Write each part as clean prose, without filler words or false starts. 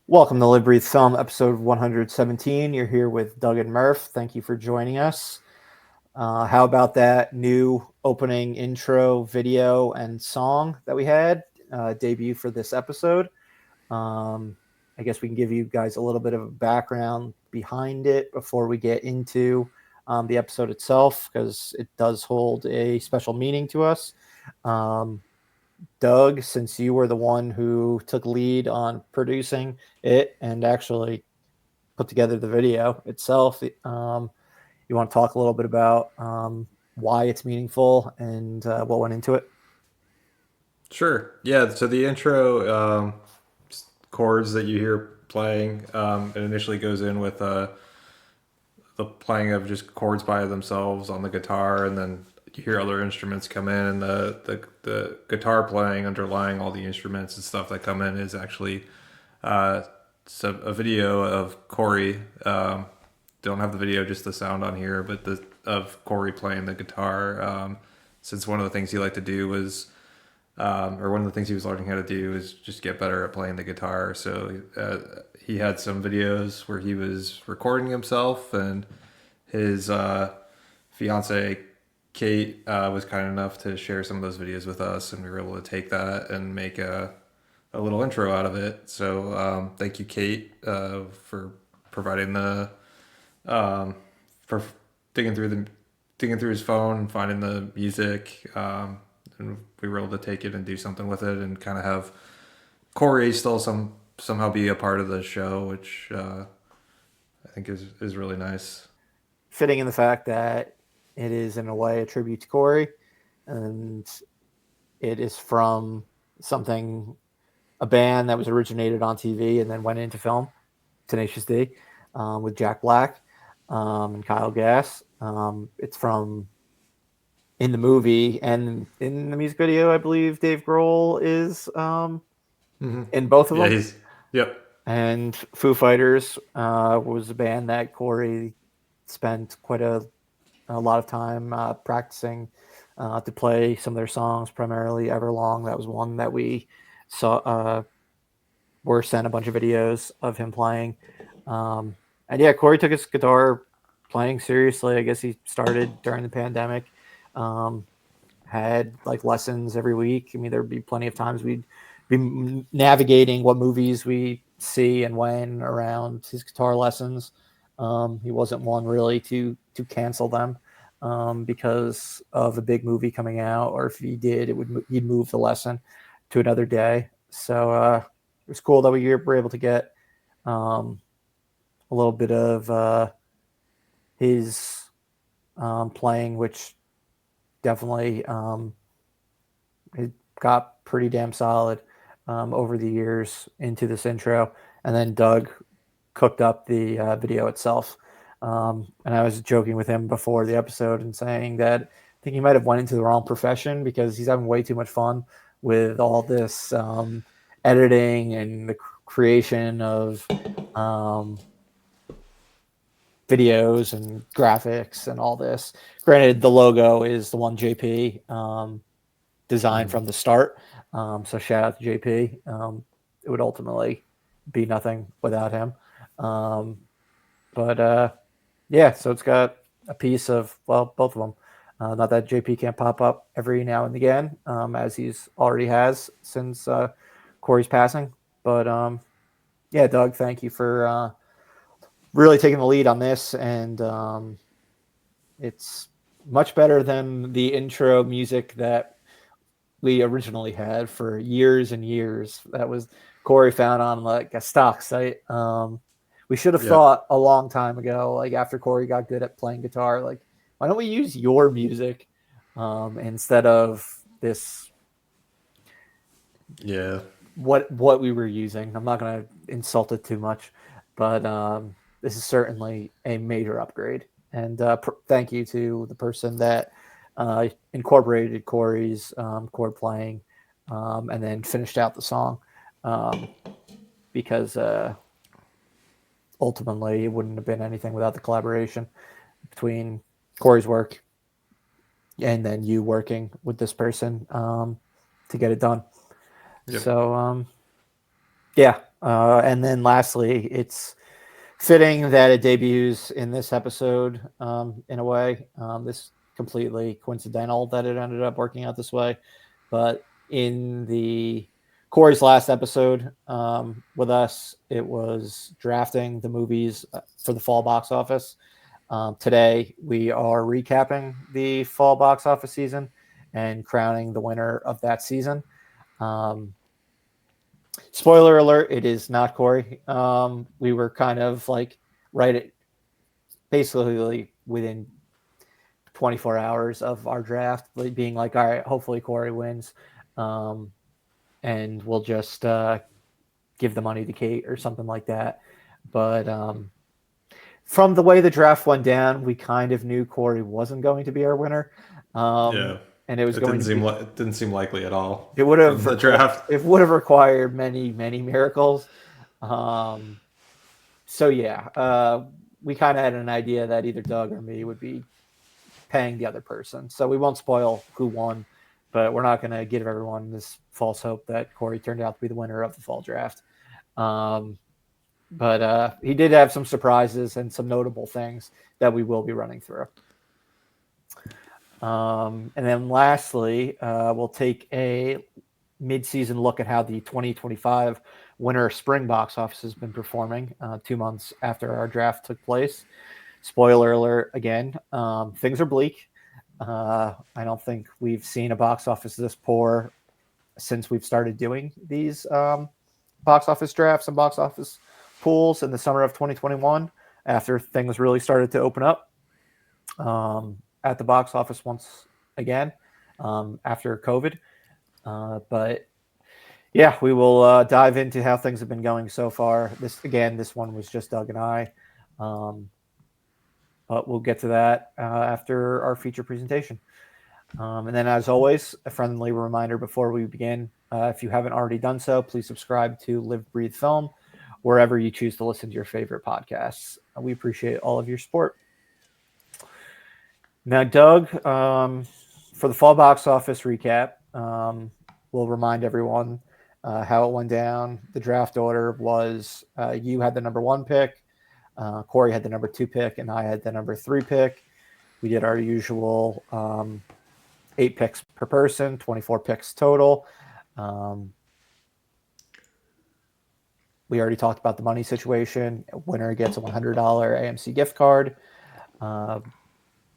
Welcome to Live Breathe Film, episode 117. You're here with Doug and Murph. Thank you for joining us. How about that new opening intro video and song that we had debut for this episode? I guess we can give you guys a little bit of a background behind it before we get into the episode itself, because it does hold a special meaning to us. Doug, since you were the one who took lead on producing it and actually put together the video itself, you want to talk a little bit about why it's meaningful and what went into it? Sure. Yeah. So the intro chords that you hear playing, it initially goes in with the playing of just chords by themselves on the guitar, and then you hear other instruments come in, and the guitar playing underlying all the instruments and stuff that come in is actually a video of Corey. Don't have the video, just the sound on here, but of Corey playing the guitar. Since one of the things he liked to do was or one of the things he was learning how to do is just get better at playing the guitar. So he had some videos where he was recording himself, and his fiance Kate was kind enough to share some of those videos with us, and we were able to take that and make a little intro out of it. So thank you, Kate, for providing the for digging through his phone and finding the music. And we were able to take it and do something with it, and kind of have Corey still somehow be a part of the show, which I think is really nice. Fitting in the fact that it is, in a way, a tribute to Corey, and it is from a band that was originated on TV and then went into film, Tenacious D, with Jack Black and Kyle Gass. It's from in the movie and in the music video. I believe Dave Grohl is in both of Yeah, them. he's yep. And Foo Fighters was a band that Corey spent quite a lot of time practicing to play some of their songs, primarily Everlong. That was one that we saw, were sent a bunch of videos of him playing. And yeah, Corey took his guitar playing seriously. I guess he started during the pandemic. Had like lessons every week. I mean, there'd be plenty of times we'd be navigating what movies we see and when around his guitar lessons. He wasn't one really to cancel them because of a big movie coming out, or if he did, he'd move the lesson to another day. So it was cool that we were able to get a little bit of his playing, which definitely it got pretty damn solid over the years into this intro. And then Doug cooked up the video itself. And I was joking with him before the episode and saying that I think he might have went into the wrong profession, because he's having way too much fun with all this editing and the creation of videos and graphics and all this. Granted, the logo is the one JP designed from the start. So shout out to JP. It would ultimately be nothing without him. But yeah, so it's got a piece of, well, both of them. Not that JP can't pop up every now and again, as he's already has since Corey's passing. But yeah, Doug, thank you for really taking the lead on this. And it's much better than the intro music that we originally had for years and years. That was Corey found on like a stock site. We should have Yep. thought a long time ago, like after Corey got good at playing guitar, like, why don't we use your music instead of this, Yeah. what we were using. I'm not going to insult it too much, but this is certainly a major upgrade. And thank you to the person that incorporated Corey's chord playing and then finished out the song, because ultimately it wouldn't have been anything without the collaboration between Corey's work and then you working with this person to get it done. Yep. So yeah, And then lastly, it's fitting that it debuts in this episode in a way. This completely coincidental that it ended up working out this way. But in the Corey's last episode with us, it was drafting the movies for the fall box office. Today, we are recapping the fall box office season and crowning the winner of that season. Um, Spoiler alert, it is not Corey. We were kind of like right at basically within 24 hours of our draft, being like, all right, hopefully Corey wins. Um, and we'll just give the money to Kate or something like that. But from the way the draft went down, we kind of knew Corey wasn't going to be our winner. Yeah, And it was it going didn't to seem be, like it didn't seem likely at all it would from have the draft. it would have required many, many miracles. Um, so yeah, we kind of had an idea that either Doug or me would be paying the other person. So we won't spoil who won, but we're not going to give everyone this false hope that Corey turned out to be the winner of the fall draft. But he did have some surprises and some notable things that we will be running through. And then lastly, we'll take a mid-season look at how the 2025 winter spring box office has been performing 2 months after our draft took place. Spoiler alert again, things are bleak. I don't think we've seen a box office this poor since we've started doing these box office drafts and box office pools in the summer of 2021 after things really started to open up at the box office once again after COVID. But yeah, we will dive into how things have been going so far. This one was just Doug and I. But we'll get to that after our feature presentation. And then, as always, a friendly reminder before we begin, if you haven't already done so, please subscribe to Live, Breathe, Film, wherever you choose to listen to your favorite podcasts. We appreciate all of your support. Now, Doug, for the fall box office recap, we'll remind everyone how it went down. The draft order was you had the number 1 pick, Corey had the number 2 pick, and I had the number 3 pick. We did our usual 8 picks per person, 24 picks total. We already talked about the money situation. Winner gets a $100 AMC gift card.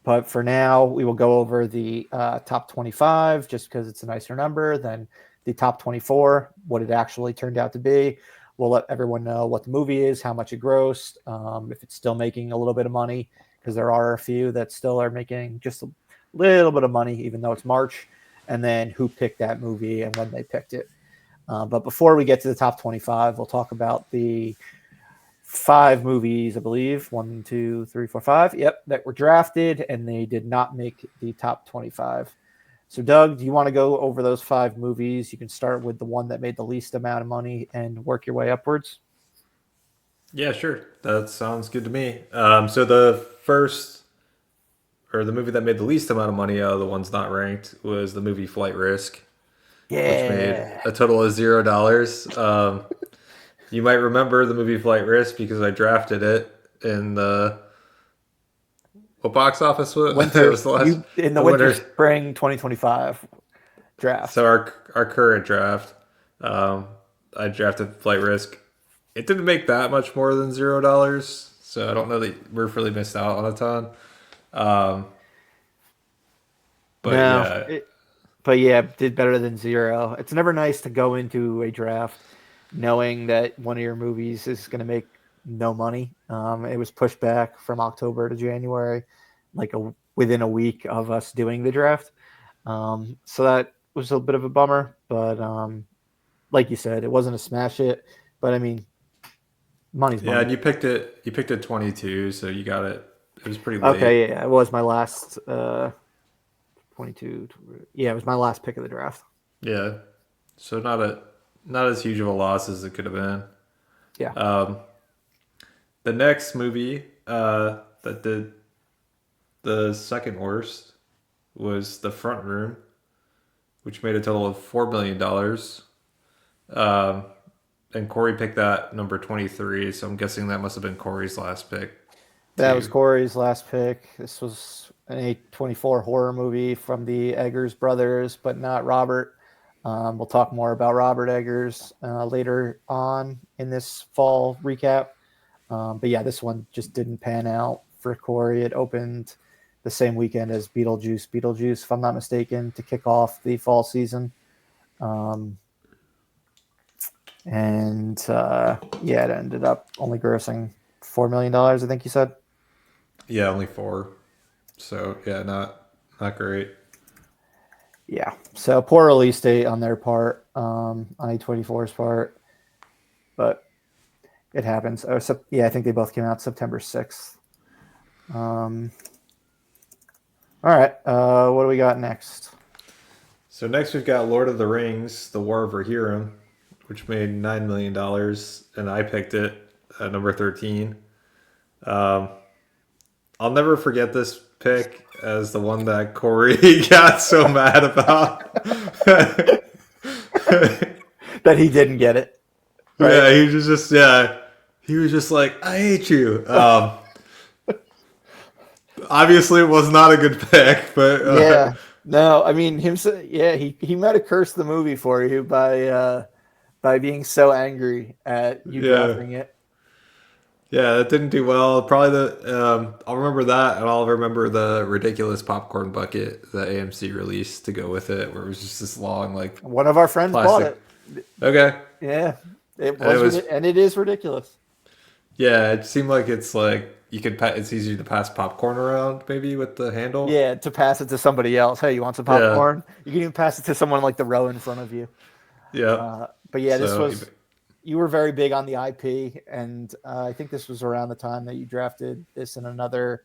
But for now, we will go over the top 25 just because it's a nicer number than the top 24, what it actually turned out to be. We'll let everyone know what the movie is, how much it grossed, if it's still making a little bit of money, because there are a few that still are making just a little bit of money, even though it's March, and then who picked that movie and when they picked it. But before we get to the top 25, we'll talk about the 5 movies, I believe, 1, 2, 3, 4, 5, yep, that were drafted, and they did not make the top 25. So, Doug, do you want to go over those 5 movies? You can start with the one that made the least amount of money and work your way upwards. Yeah, sure. That sounds good to me. So the first, or the movie that made the least amount of money out of the ones not ranked was the movie Flight Risk, which made Yeah. a total of $0. You might remember the movie Flight Risk because I drafted it in the what box office was it Winter, was the last you in the the winter winter. spring 2025 draft. So our current draft, um, I drafted Flight Risk. It didn't make that much more than $0, so I don't know that Murph really missed out on a ton. Um, but No, yeah, but yeah, did better than 0. It's never nice to go into a draft knowing that one of your movies is going to make no money. It was pushed back from October to January, like within a week of us doing the draft. So that was a bit of a bummer, but like you said, it wasn't a smash hit. But I mean, money's yeah, and money. you picked it. You picked it 22, so you got it. It was pretty late. Okay, yeah, it was my last 22. Yeah, it was my last pick of the draft. Yeah, so not as huge of a loss as it could have been. Yeah. Um, the next movie that did the second worst was The Front Room, which made a total of $4 million. Um, and Corey picked that number 23. So I'm guessing that must have been Corey's last pick That was too. Corey's last pick. This was an A24 horror movie from the Eggers brothers, but not Robert. We'll talk more about Robert Eggers later on in this fall recap. But yeah, this one just didn't pan out for Corey. It opened the same weekend as Beetlejuice, if I'm not mistaken, to kick off the fall season. Um, and yeah, it ended up only grossing $4 million, I think you said. Yeah, only four. So yeah, not great. Yeah, so poor release date on their part, on A24's part, but it happens. Oh, so, yeah, I think they both came out September 6th. All right, what do we got next? So next we've got Lord of the Rings: The War of Rohirrim, which made $9 million, and I picked it at number 13. Um, I'll never forget this pick as the one that Corey got so mad about. That he didn't get it, right? Yeah, he was just like, I hate you. Obviously, it was not a good pick, but Yeah, no, I mean him. Yeah, he might have cursed the movie for you by being so angry at you yeah, drafting it. yeah, that didn't do well. Probably I'll remember that, and I'll remember the ridiculous popcorn bucket that AMC released to go with it, where it was just this long like One of our friends bought plastic. it. Okay, Yeah, it and it was, was and it is ridiculous. yeah, it seemed like it's like you could it's easy to pass popcorn around maybe with the handle. Yeah, to pass it to somebody else. Hey, you want some Yeah, popcorn? You can even pass it to someone like the row in front of you. yeah. But yeah, this So was, you were very big on the IP, and I think this was around the time that you drafted this in another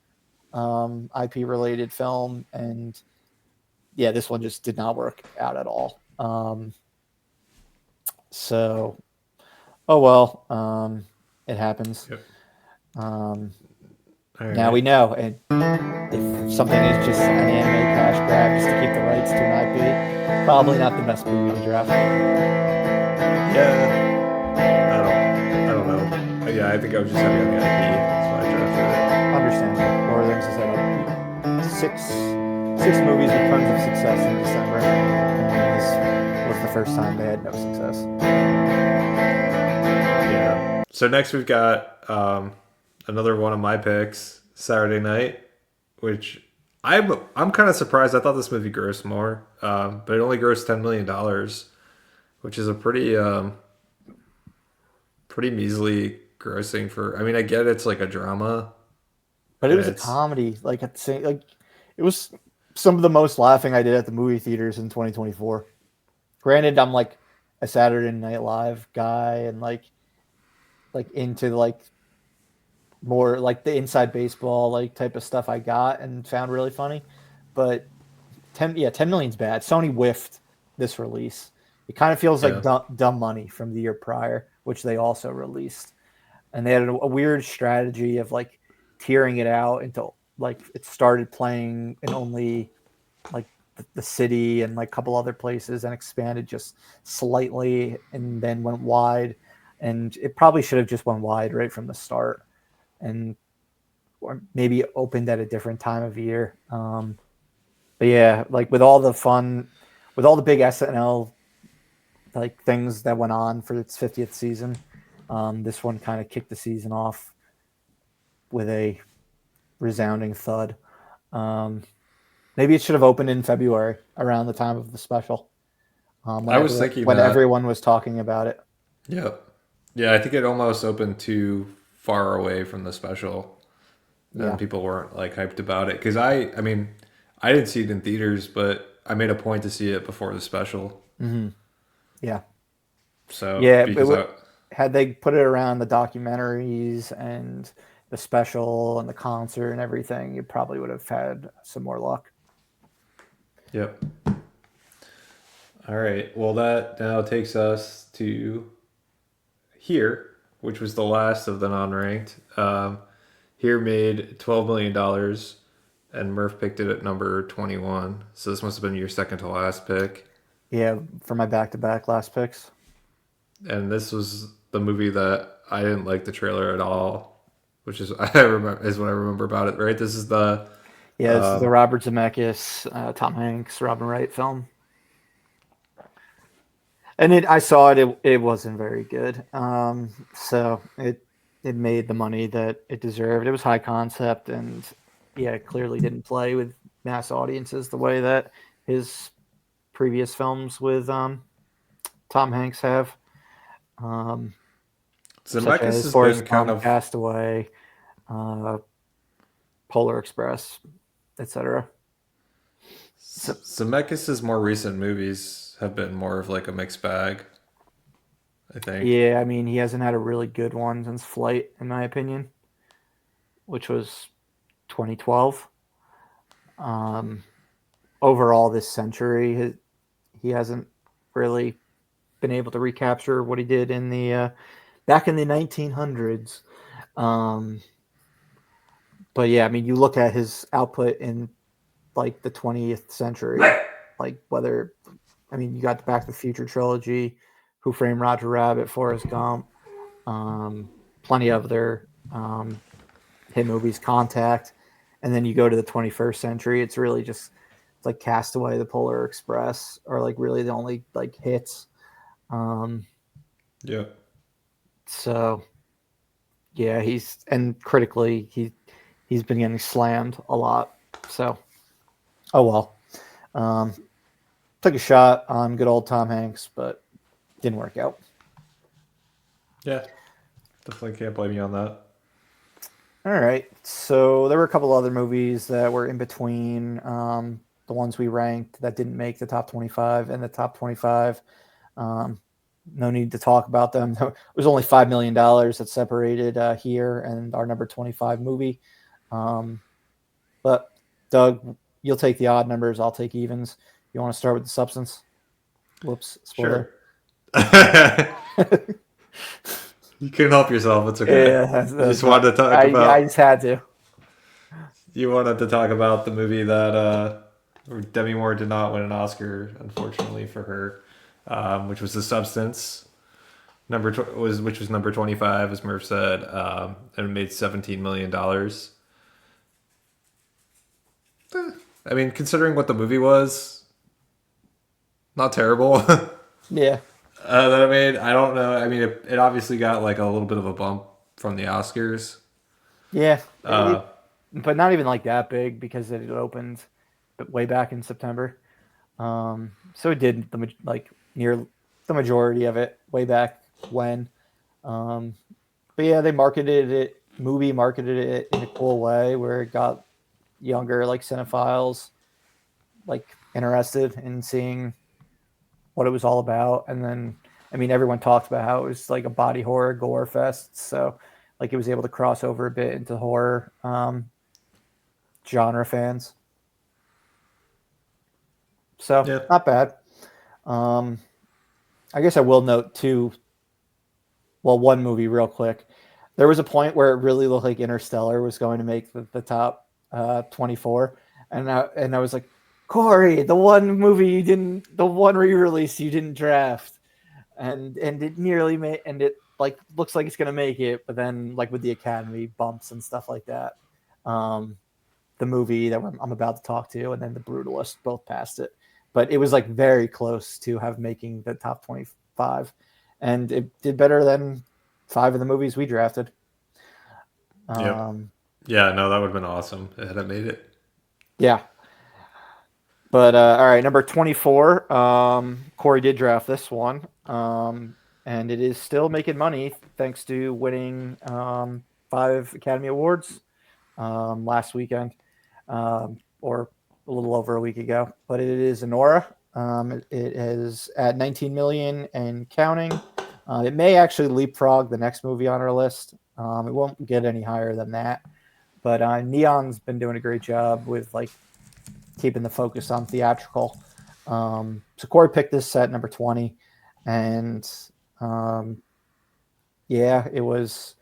IP related film, and yeah, this one just did not work out at all. So, oh well, it happens. yep. Um, All Now we right. know, and if something is just an anime cash grab just to keep the rights to an IP, probably not the best movie to draft. Yeah. I don't know. Yeah, I think I was just heavy on the IP. That's why I drafted Understandable. Lord of the Rings has had six movies with tons of success in December, and this was the first time they had no success. it. Yeah. So next we've got another one of my picks, Saturday Night, which I'm kind of surprised. I thought this movie grossed more, but it only grossed $10 million, which is a pretty measly grossing for. I mean, I get it's like a drama, But it and was a it's comedy. Like at the same, like it was some of the most laughing I did at the movie theaters in 2024. Granted, I'm like a Saturday Night Live guy, and like into like more like the inside baseball like type of stuff I got and found really funny. But 10 million's bad. Sony whiffed this release. It kind of feels like yeah, dumb money from the year prior, which they also released. And they had a weird strategy of like tearing it out into like it started playing in only like the city and like a couple other places and expanded just slightly and then went wide. And it probably should have just went wide right from the start, and or maybe opened at a different time of year. But yeah, like with all the fun, with all the big SNL like things that went on for its 50th season, this one kind of kicked the season off with a resounding thud. Um, Maybe it should have opened in February around the time of the special, I was thinking when that. everyone was talking about it. Yeah, yeah. I think it almost opened too far away from the special, and Yeah, people weren't like hyped about it. Because I mean, I didn't see it in theaters, but I made a point to see it before the special. hmm yeah, So yeah. because I, Had they put it around the documentaries and the special and the concert and everything, you probably would have had some more luck. yep. All right. Well, that now takes us to here, which was the last of the non-ranked. Here made $12 million, and Murph picked it at number 21. So this must have been your second to last pick. Yeah, for my back-to-back last picks. and this was the movie that I didn't like the trailer at all, which is I remember is what I remember about it. Right, this is the Yeah, this is the Robert Zemeckis, Tom Hanks, Robin Wright film, and I saw it. It wasn't very good. So it made the money that it deserved. It was high concept, and yeah, it clearly didn't play with mass audiences the way that his previous films with Tom Hanks have, um, such Zemeckis as has been Forrest kind Gump, of Castaway, uh, Polar Express, etc. So Zemeckis's more recent movies have been more of like a mixed bag. I think. yeah, I mean he hasn't had a really good one since Flight, in my opinion, which was 2012. Um, Overall, this century, he hasn't really been able to recapture what he did in the back in the 1900s. Um, but yeah, I mean, you look at his output in like the 20th century, like whether I mean, you got the Back to the Future trilogy, Who Framed Roger Rabbit, Forrest Gump, um, plenty of other hit movies, Contact, and then you go to the 21st century. It's really just like Castaway, The Polar Express, are like really the only like hits. Um, Yeah. so yeah, and critically he's been getting slammed a lot. So oh well. Um, Took a shot on good old Tom Hanks, but didn't work out. Yeah. Definitely can't blame you on that. All right. So there were a couple other movies that were in between the ones we ranked that didn't make the top 25 and the top 25. Um, no need to talk about them. It was only $5 million that separated here and our number 25 movie. Um, but Doug, you'll take the odd numbers. I'll take evens. You want to start with the substance? Whoops, spoiler. Sure. You couldn't help yourself. It's okay. Yeah, You just wanted to talk I about. just had to. You wanted to talk about the movie that Demi Moore did not win an Oscar, unfortunately for her, which was The Substance. Which was number 25, as Murph said, and it made $17 million. I mean, considering what the movie was, not terrible. Yeah, That I made, I don't know. I mean, it obviously got like a little bit of a bump from the Oscars. yeah. Uh, But not even like that big because it opened way back in September. So it did like near the majority of it way back when. Um, but yeah, they marketed it in a cool way where it got younger like cinephiles like interested in seeing what it was all about. And then I mean everyone talked about how it was like a body horror gore fest. So like it was able to cross over a bit into horror genre fans. So yeah, not bad. Um, I guess I will note too. Well, one movie real quick. There was a point where it really looked like Interstellar was going to make the top 24, and I was like, Corey, the one movie you didn't, the one re-release you didn't draft, and it nearly made, and it like looks like it's gonna make it, but then like with the Academy bumps and stuff like that, um, the movie that I'm about to talk to, and then The Brutalist both passed it. But it was like very close to have making the top 25, and it did better than five of the movies we drafted. yep, Um, yeah. No, that would have been awesome had it made it. yeah, but all right, number 24. Corey did draft this one, and it is still making money thanks to winning 5 Academy Awards last weekend. Or a little over a week ago. But it is Anora. It is at 19 million and counting. It may actually leapfrog the next movie on our list. It won't get any higher than that. But Neon's been doing a great job with like keeping the focus on theatrical. So Corey picked this at number 20, and um, yeah, it was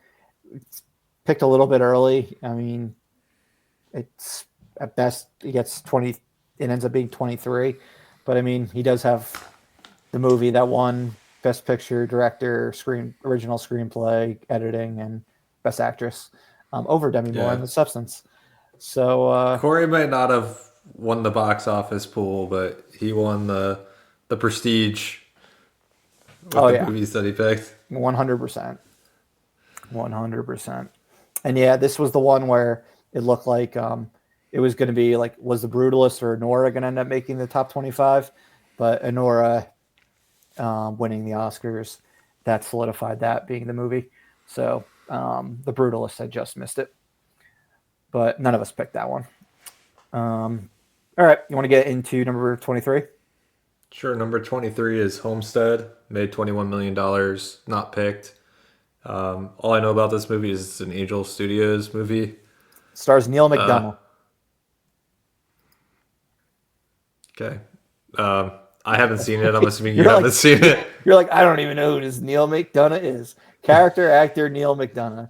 picked a little bit early. I mean, it's at best he gets 20. It ends up being 23, but I mean he does have the movie that won. Best Picture, Director, Original Screenplay, Editing, and Best Actress, over Demi Moore Yeah. in The Substance. So Corey might not have won the box office pool, but he won the prestige with oh the yeah, movies that he picked. 100%, 100%. And yeah, this was the one where it looked like it was going to be like, was The Brutalist or Nora going to end up making the top 25? But Nora winning the Oscars, that solidified that being the movie. So The Brutalist, I just missed it, but none of us picked that one. All right, you want to get into number 23? Sure. Number 23 is Homestead, made $21 million, not picked. All I know about this movie is it's an Angel Studios movie. Stars Neil McDonough. Okay. I haven't seen it. I'm assuming you You're haven't like- seen it. You're like, I don't even know who this Neil McDonough is. Character actor Neil McDonough.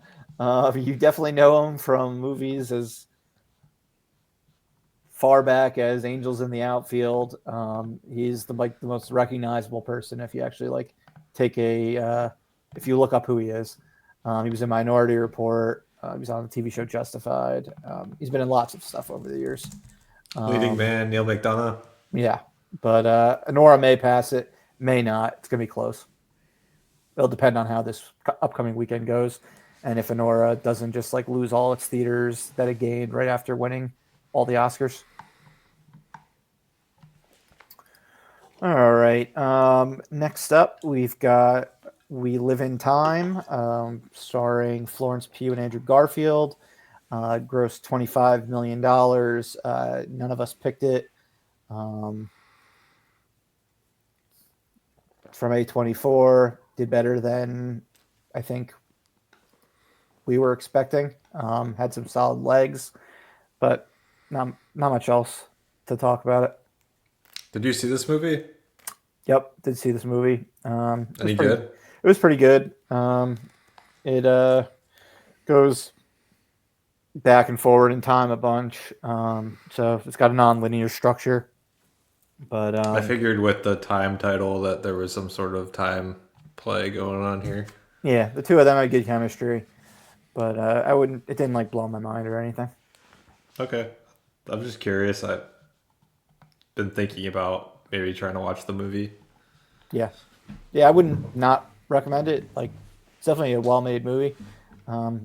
You definitely know him from movies as far back as Angels in the Outfield. He's the most recognizable person if you actually take if you look up who he is. He was in Minority Report. He was on the TV show Justified. He's been in lots of stuff over the years. Leading man, Neil McDonough. Yeah, but Nora may pass it, may not. It's gonna be close. It'll depend on how this upcoming weekend goes, and if Honora doesn't just lose all its theaters that it gained right after winning all the Oscars. All right. Next up, we've got We Live in Time, starring Florence Pugh and Andrew Garfield. Grossed $25 million. None of us picked it. From A24, did better than I think we were expecting. Had some solid legs, but not much else to talk about it. Did you see this movie? Yep, did see this movie. Any good? It was pretty good. It goes back and forward in time a bunch. So it's got a non-linear structure. But I figured with the time title that there was some sort of time play going on here. Yeah, the two of them had good chemistry, but I wouldn't. It didn't blow my mind or anything. Okay, I'm just curious. I've been thinking about maybe trying to watch the movie. Yeah, I wouldn't not recommend it. It's definitely a well-made movie.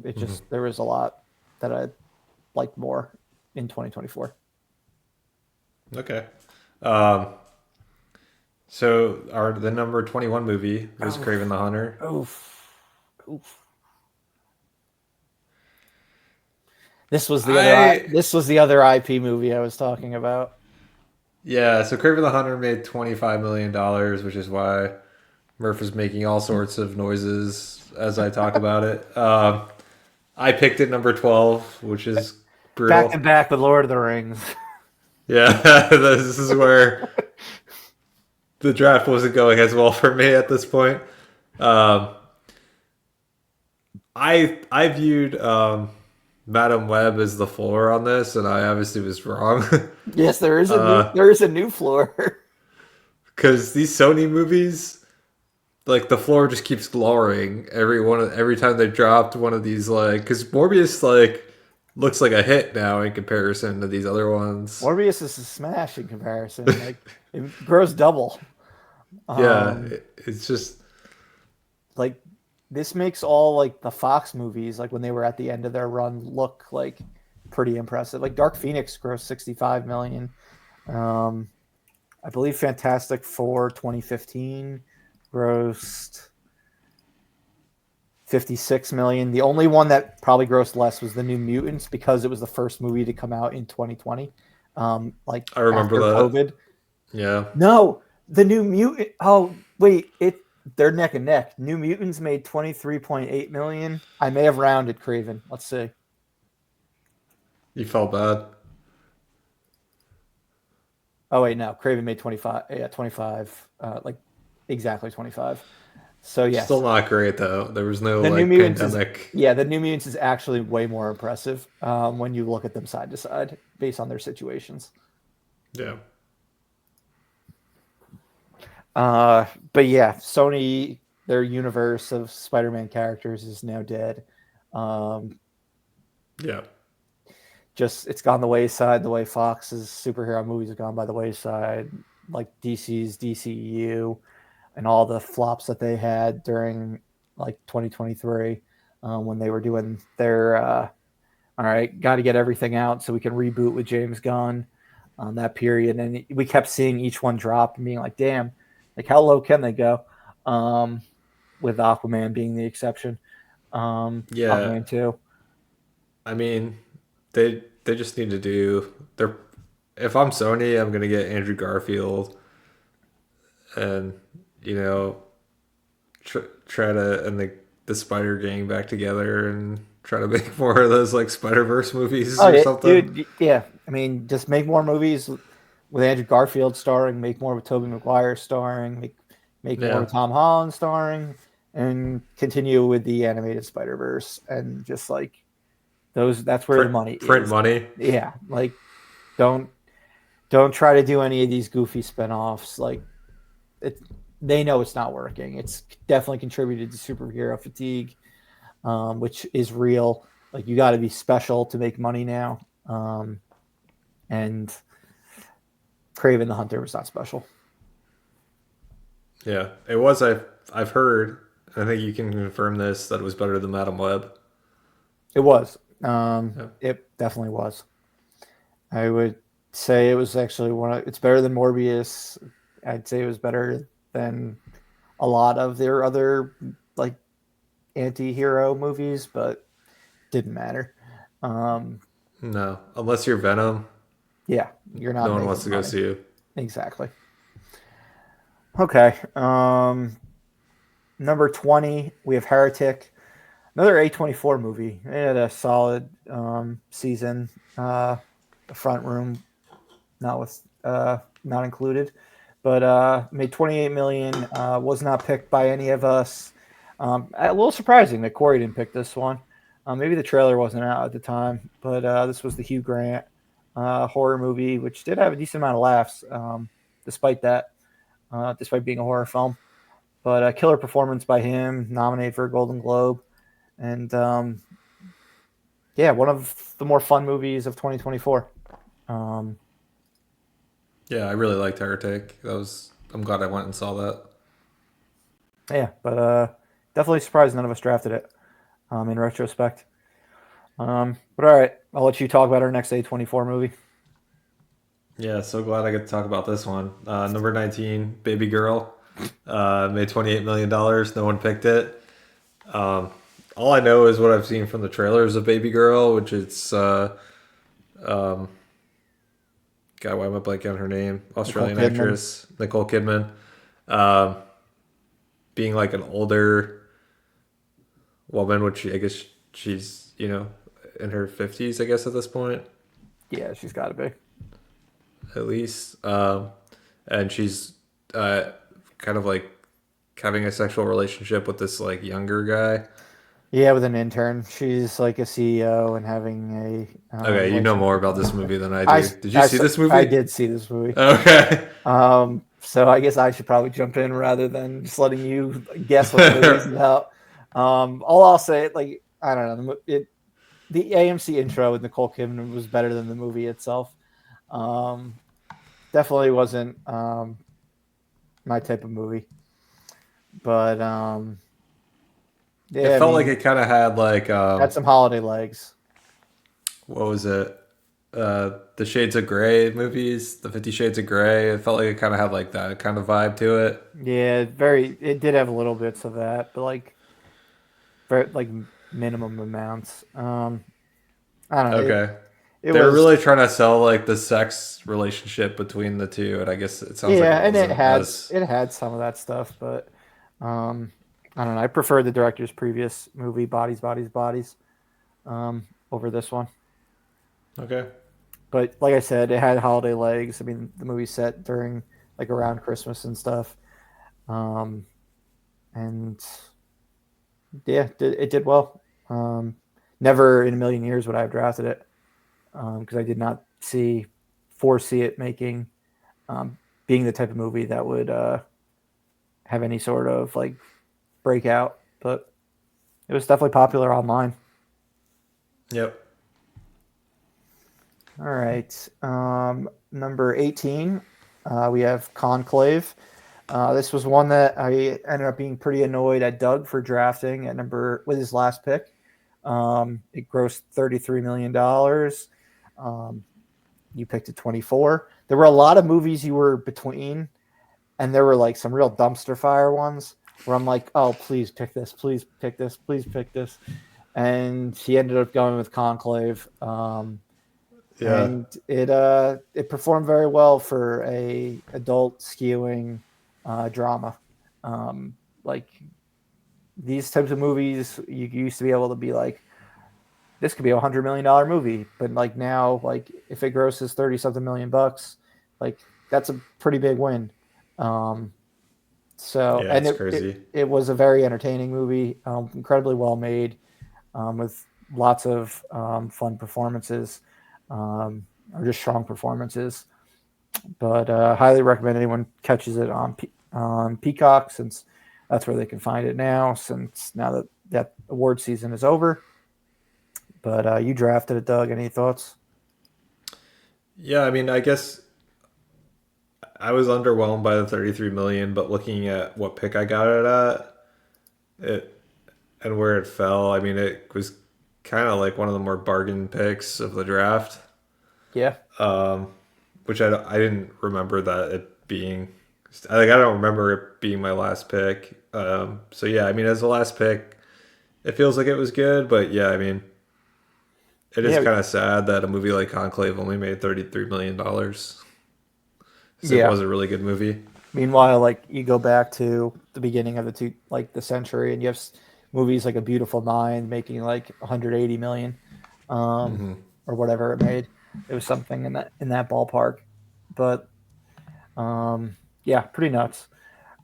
It just there was a lot that I liked more in 2024. Okay. So the number 21 movie was Kraven the Hunter. Oof. This was the other IP movie I was talking about. Yeah, so Kraven the Hunter made $25 million, which is why Murph is making all sorts of noises as I talk about it. I picked it number 12, which is brutal. Back to back with Lord of the Rings. Yeah, this is where the draft wasn't going as well for me at this point. I viewed Madam Web as the floor on this, and I obviously was wrong. Yes, there is a new floor. Because these Sony movies, the floor just keeps lowering every time they dropped one of these. Because Morbius looks like a hit now in comparison to these other ones. Morbius is a smash in comparison. It grows double. Yeah, it's just this makes all the Fox movies when they were at the end of their run look pretty impressive. Dark Phoenix grossed 65 million. I believe Fantastic Four 2015 grossed 56 million. The only one that probably grossed less was The New Mutants because it was the first movie to come out in 2020. I remember that. COVID. Yeah. No, The New Mutant. Oh, wait, they're neck and neck. New Mutants made 23.8 million. I may have rounded Kraven. Let's see. You felt bad. Oh wait, no. Kraven made 25. Yeah, 25. Exactly 25. So yeah, still not great though. There was no New Mutants pandemic. The New Mutants is actually way more impressive when you look at them side to side based on their situations. Yeah. But yeah, Sony, their universe of Spider-Man characters is now dead. Um, Yeah. just it's gone the wayside the way Fox's superhero movies have gone by the wayside, like DC's DCU and all the flops that they had during like 2023 when they were doing their all right, got to get everything out so we can reboot with James Gunn on that period. And we kept seeing each one drop and being like, damn, like how low can they go? Um, with Aquaman being the exception. Yeah. Aquaman 2. I mean, they just need to do their. If I'm Sony, I'm gonna get Andrew Garfield and you know try to and the Spider Gang back together and try to make more of those like Spider Verse movies Oh, or yeah, something. dude. Yeah. I mean, just make more movies with Andrew Garfield starring, make more with Tobey Maguire starring, make more Yeah, with Tom Holland starring, and continue with the animated Spider Verse, and just like those, that's where the money print is. money. Yeah, like don't don't try to do any of these goofy spinoffs. Like it, they know it's not working. It's definitely contributed to superhero fatigue, which is real. Like you got to be special to make money now, and Craven the Hunter was not special. Yeah, it was. I've heard. I think you can confirm this that it was better than Madam Web. It was. Yeah. It definitely was. I would say it was actually one of. It's better than Morbius. I'd say it was better than a lot of their other like anti-hero movies, but didn't matter. Um, No, unless you're Venom, yeah, you're no not one wants making to go money. see you. Exactly. Okay. Number 20, we have Heretic, another A24 movie. It had a solid season. The front room not included, but made 28 million. Was not picked by any of us. A little surprising that Corey didn't pick this one. Maybe the trailer wasn't out at the time, but this was the Hugh Grant horror movie, which did have a decent amount of laughs, despite that, despite being a horror film. But a killer performance by him, nominated for a Golden Globe, and yeah, one of the more fun movies of 2024. Um, Yeah, I really liked Heretic. That was. I'm glad I went and saw that. yeah, but definitely surprised none of us drafted it in retrospect. But all right, I'll let you talk about our next A24 movie. Yeah, so glad I get to talk about this one. Number 19, Baby Girl, made $28 million. No one picked it. Um, all I know is what I've seen from the trailers of Baby Girl, which is um, God, why am I blanking on her name? Nicole Australian Kidman. actress Nicole Kidman, um, being like an older woman, which I guess she's in her 50s, I guess at this point Yeah, she's got to be. at least, and she's kind of like having a sexual relationship with this like younger guy. Yeah, with an intern. She's like a CEO and having a Okay, you know more relationship about with an this intern. movie than I do. Did you see this I movie? did see this movie. Okay. So I guess I should probably jump in rather than just letting you guess what the movie's about. All I'll say, like, I don't know, the AMC intro with Nicole Kidman was better than the movie itself. Um, definitely wasn't my type of movie, but It yeah, I felt like mean, it kind of had like had some holiday legs. what was it? The Shades of Grey movies, the 50 Shades of Grey. It felt like it kind of had like that kind of vibe to it. Yeah, very. It did have little bits of that, but like, very like minimum amounts. I don't know. Okay. It They were was. really trying to sell like the sex relationship between the two, and I guess it sounds like Yeah, it and wasn't as it had some of that stuff, but um, I don't know. I prefer the director's previous movie, Bodies, Bodies, Bodies, over this one. okay. But like I said, it had holiday legs. I mean, the movie's set during like around Christmas and stuff, um, and yeah, it did well. Never in a million years would I have drafted it because I did not foresee it making being the type of movie that would have any sort of like breakout, but it was definitely popular online. Yep. All right. Number 18, we have Conclave. This was one that I ended up being pretty annoyed at Doug for drafting at number with his last pick. It grossed $33 million. You picked a 24. There were a lot of movies you were between, and there were like some real dumpster fire ones where I'm like, oh, please pick this, please pick this, please pick this. And he ended up going with Conclave. Yeah. And it performed very well for a adult skewing drama. Like these types of movies, you used to be able to be like, this could be $100 million movie, but like now, like if it grosses 30 something $1,000,000, like that's a pretty big win. Um, so Yeah, and it's it crazy. it was a very entertaining movie, incredibly well made, with lots of fun performances, or just strong performances. But highly recommend anyone catches it on Peacock, since that's where they can find it now. Since now that award season is over. But you drafted it, Doug. Any thoughts? Yeah, I mean, I guess I was underwhelmed by the 33 million, but looking at what pick I got it at, it and where it fell, I mean, it was kind of like one of the more bargain picks of the draft, Yeah, which I didn't remember that it being like I don't remember it being my last pick. So yeah, I mean, as the last pick, it feels like it was good, but yeah, I mean, it is yeah, kind of sad that a movie like Conclave only made $33 million because it yeah. was a really good movie. Meanwhile, like you go back to the beginning of the century, and you have movies like A Beautiful Mind making like 180 million, um, or whatever it made. It was something in that ballpark, but yeah, pretty nuts.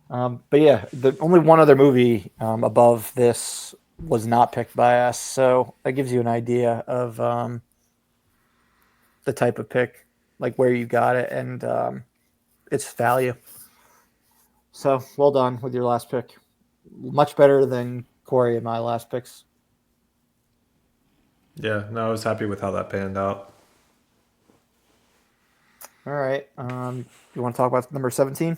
But yeah, the only one other movie above this was not picked by us, so that gives you an idea of the type of pick, like where you got it, and its value. So well done with your last pick. Much better than Corey and my last picks. Yeah, no, I was happy with how that panned out. All right. You want to talk about number 17?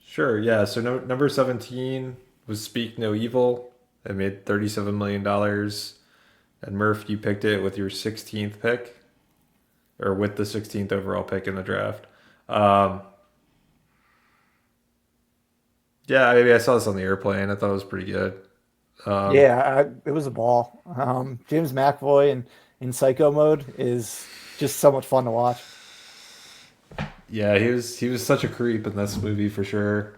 Sure, yeah. So number 17 was Speak No Evil. It made $37 million. And Murph, you picked it with your 16th pick, or with the 16th overall pick in the draft. Um, yeah, maybe I saw this on the airplane. I thought it was pretty good. Um, Yeah, it was a ball. James McAvoy in Psycho mode is just so much fun to watch. yeah, he was such a creep in this movie for sure.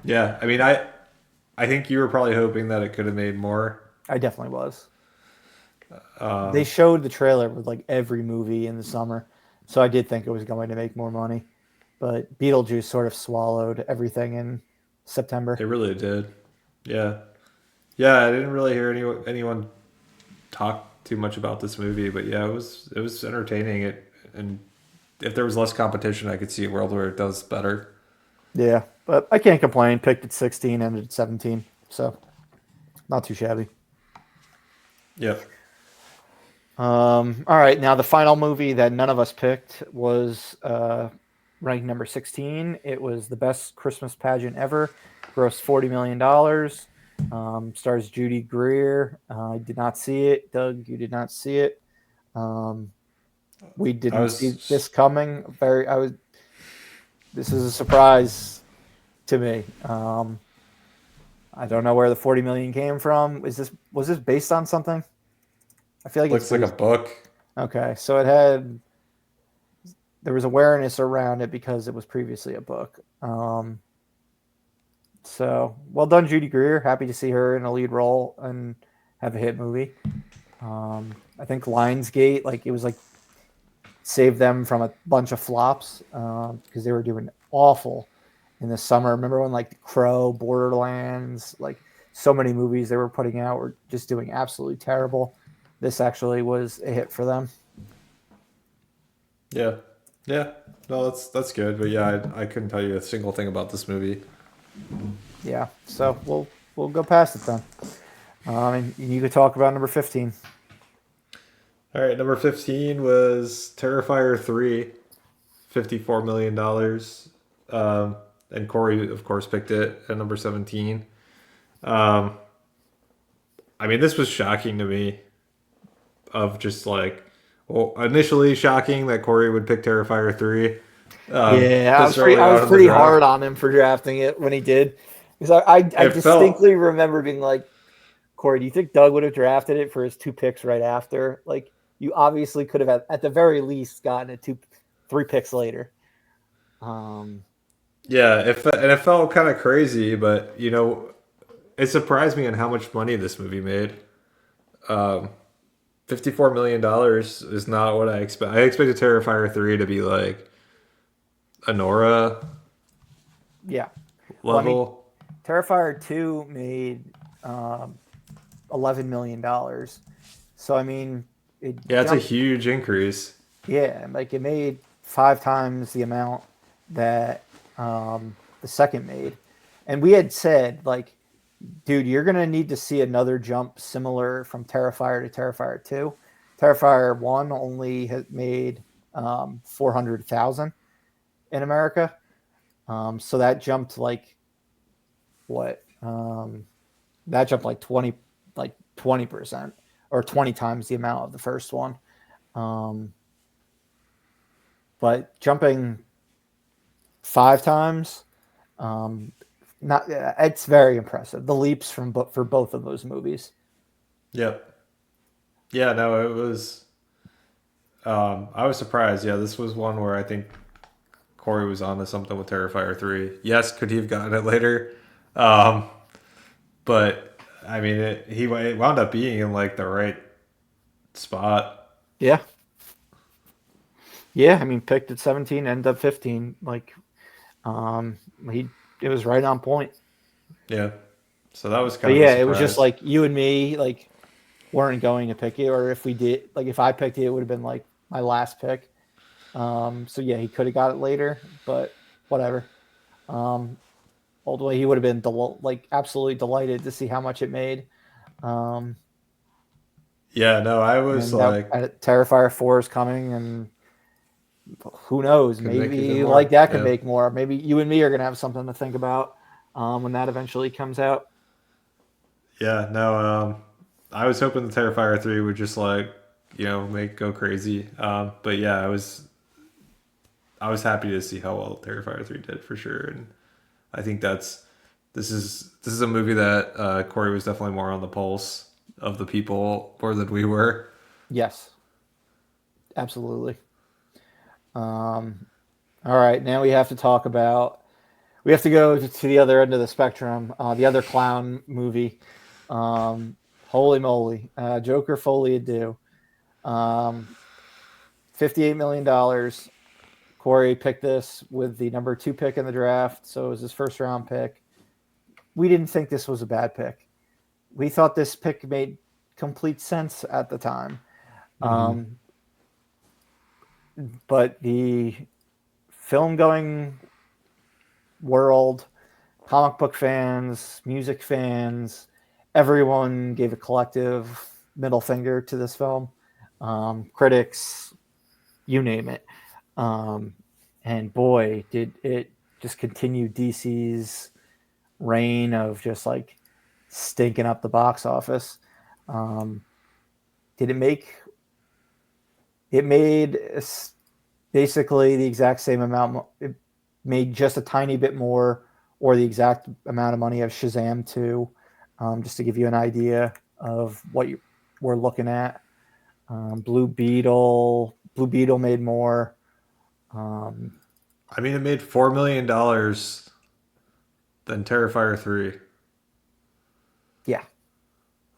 Yeah, I mean, I think you were probably hoping that it could have made more. I definitely was. They showed the trailer with like every movie in the summer, so I did think it was going to make more money. But Beetlejuice sort of swallowed everything in It September. really did. Yeah, yeah. I didn't really hear anyone talk too much about this movie, but yeah, it was entertaining. It and if there was less competition, I could see a world where it does better. Yeah, but I can't complain. Picked at 16, ended at 17, so not too shabby. Yep. All right, now the final movie that none of us picked was ranked number 16. It was the best Christmas pageant ever, grossed $40 million. Stars Judy Greer. I did not see it. Doug, you did not see it. Um, we I didn't see this was coming. I was. This is a surprise to me. I don't know where the 40 million came from. Was this based on something? I feel like it's looks like a based. book. Okay, so there was awareness around it because it was previously a book. So well done, Judy Greer. Happy to see her in a lead role and have a hit movie. I think Lionsgate, like it was like saved them from a bunch of flops because they were doing awful in the summer. Remember when like The Crow, Borderlands, like so many movies they were putting out were just doing absolutely terrible. This actually was a hit for them. Yeah. Yeah, no, that's good. But yeah, I couldn't tell you a single thing about this movie. Yeah, so we'll go past it then. And you could talk about number 15. All right, number 15 was Terrifier 3, $54 million. And Corey, of course, picked it at number 17. Um, I mean, this was shocking to me. Of just like, well, initially shocking that Corey would pick Terrifier 3 Yeah, this early I was on in the pretty hard draft. on him for drafting it when he did, because I It felt, distinctly remember being like, Corey, do you think Doug would have drafted it for his 2 picks right after? Like, you obviously could have at the very least gotten it 3 picks later. Um, yeah, and it felt kind of crazy, but it surprised me on how much money this movie made. Um, $54 million is not what I expect. I expected Terrifier 3 to be like a Nora yeah. Well, I mean, level. Terrifier 2 made $11 million. So I mean, it Yeah, it's a jumped. huge increase. Yeah, like it made 5 times the amount that the second made, and we had said like, dude, you're gonna need to see another jump similar from Terrifier to Terrifier 2. Terrifier 1 only has made 400,000 in America, so that jumped like what? That jumped like 20% or 20 times the amount of the first one. Um, but jumping 5 times, um, not it's very impressive. The leaps for both of those movies. Yep. Yeah, no, it was. I was surprised. Yeah, this was one where I think Corey was on to something with Terrifier 3. Yes, could he have gotten it later? Um, but I mean, it wound up being in like the right spot. Yeah, yeah. I mean, picked at 17, ended up 15. Like, he it was right on point. Yeah. So that was But kind of a yeah, it was just surprise. like you and me like weren't going to pick it, or if we did, like if I picked it, it would have been like my last pick. So yeah, he could have got it later, but whatever. Um, Ultimately, he would have been like absolutely delighted to see how much it made. Um, Yeah, no, I was and that like, Terrifier 4 is coming, and who knows? could make even Maybe like more. that could Yeah. make more. Maybe you and me are gonna have something to think about when that eventually comes out. Yeah, no, I was hoping the Terrifier 3 would just like, make go crazy. But yeah, I was happy to see how well Terrifier 3 did for sure. And I think this is a movie that Corey was definitely more on the pulse of the people more than we were. Yes, absolutely. All right, now we have to talk about. We have to go to the other end of the spectrum. The other clown movie. Holy moly, Joker Folie Deux. Um, $58 million. Corey picked this with the number 2 pick in the draft, so it was his first round pick. We didn't think this was a bad pick. We thought this pick made complete sense at the time. Mm-hmm. Um, but the film going world, comic book fans, music fans, everyone gave a collective middle finger to this film. Critics, you name it. Um, and boy, did it just continue DC's reign of just like stinking up the box office. Um, did it make it made basically the exact same amount? It made just a tiny bit more, or the exact amount of money of Shazam 2, just to give you an idea of what we're looking at. Blue Beetle made more. Um, I mean, it made $4 million than Terrifier 3. yeah, I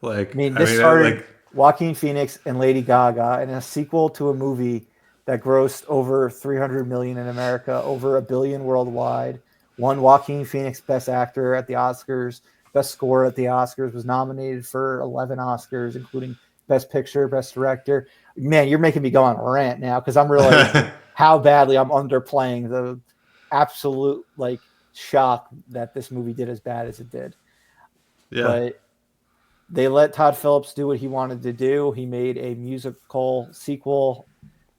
Like, mean, I this mean, started like, Joaquin Phoenix and Lady Gaga in a sequel to a movie that grossed over 300 million in America, over a billion worldwide. Won Joaquin Phoenix Best Actor at the Oscars, Best Score at the Oscars, was nominated for 11 Oscars, including Best Picture, Best Director. Man, you're making me go on a rant now because I'm really how badly I'm underplaying the absolute like shock that this movie did as bad as it did. Yeah. But they let Todd Phillips do what he wanted to do. He made a musical sequel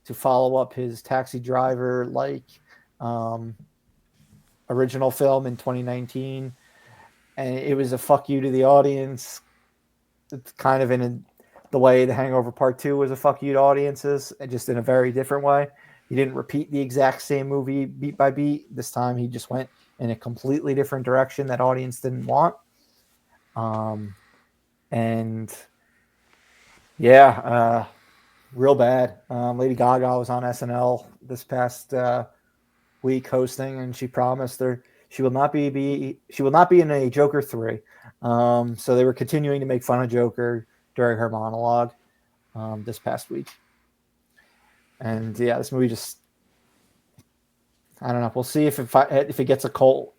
to follow up his Taxi Driver um, original film in 2019, and it was a fuck you to the audience. It's kind of the way The Hangover Part 2 was a fuck you to audiences, and just in a very different way. He didn't repeat the exact same movie beat by beat. This time he just went in a completely different direction that audience didn't want. And yeah, real bad. Lady Gaga was on SNL this past week hosting, and she promised she will not be in a Joker 3. So they were continuing to make fun of Joker during her monologue this past week. And yeah, this movie just, I don't know. We'll see if it gets a cult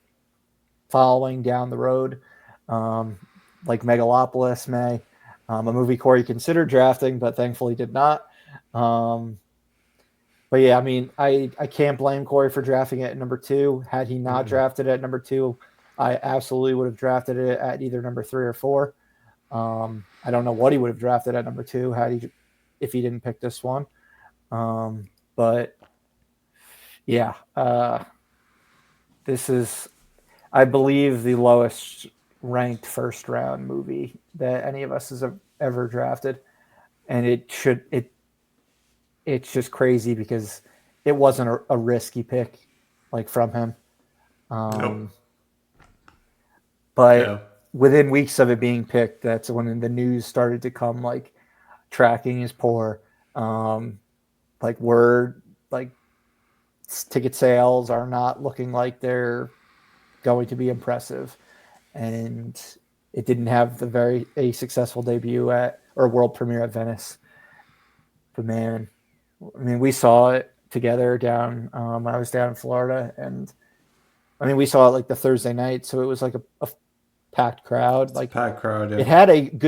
following down the road, like Megalopolis may. A movie Corey considered drafting, but thankfully did not. But yeah, I mean, I can't blame Corey for drafting it at number 2. Had he not drafted it at number 2, I absolutely would have drafted it at either number 3 or 4. I don't know what he would have drafted at number 2 if he didn't pick this one. But yeah, this is, I believe, the lowest ranked first round movie that any of us has ever drafted, and it's just crazy because it wasn't a risky pick like from him. Nope. But within weeks of it being picked, that's when the news started to come, like tracking is poor, like ticket sales are not looking like they're going to be impressive, and it didn't have a successful debut or world premiere at Venice. But man, I mean, we saw it together down when I was down in Florida, and I mean, we saw it like the Thursday night, so it was like a packed crowd. Like packed crowd. Yeah. It had it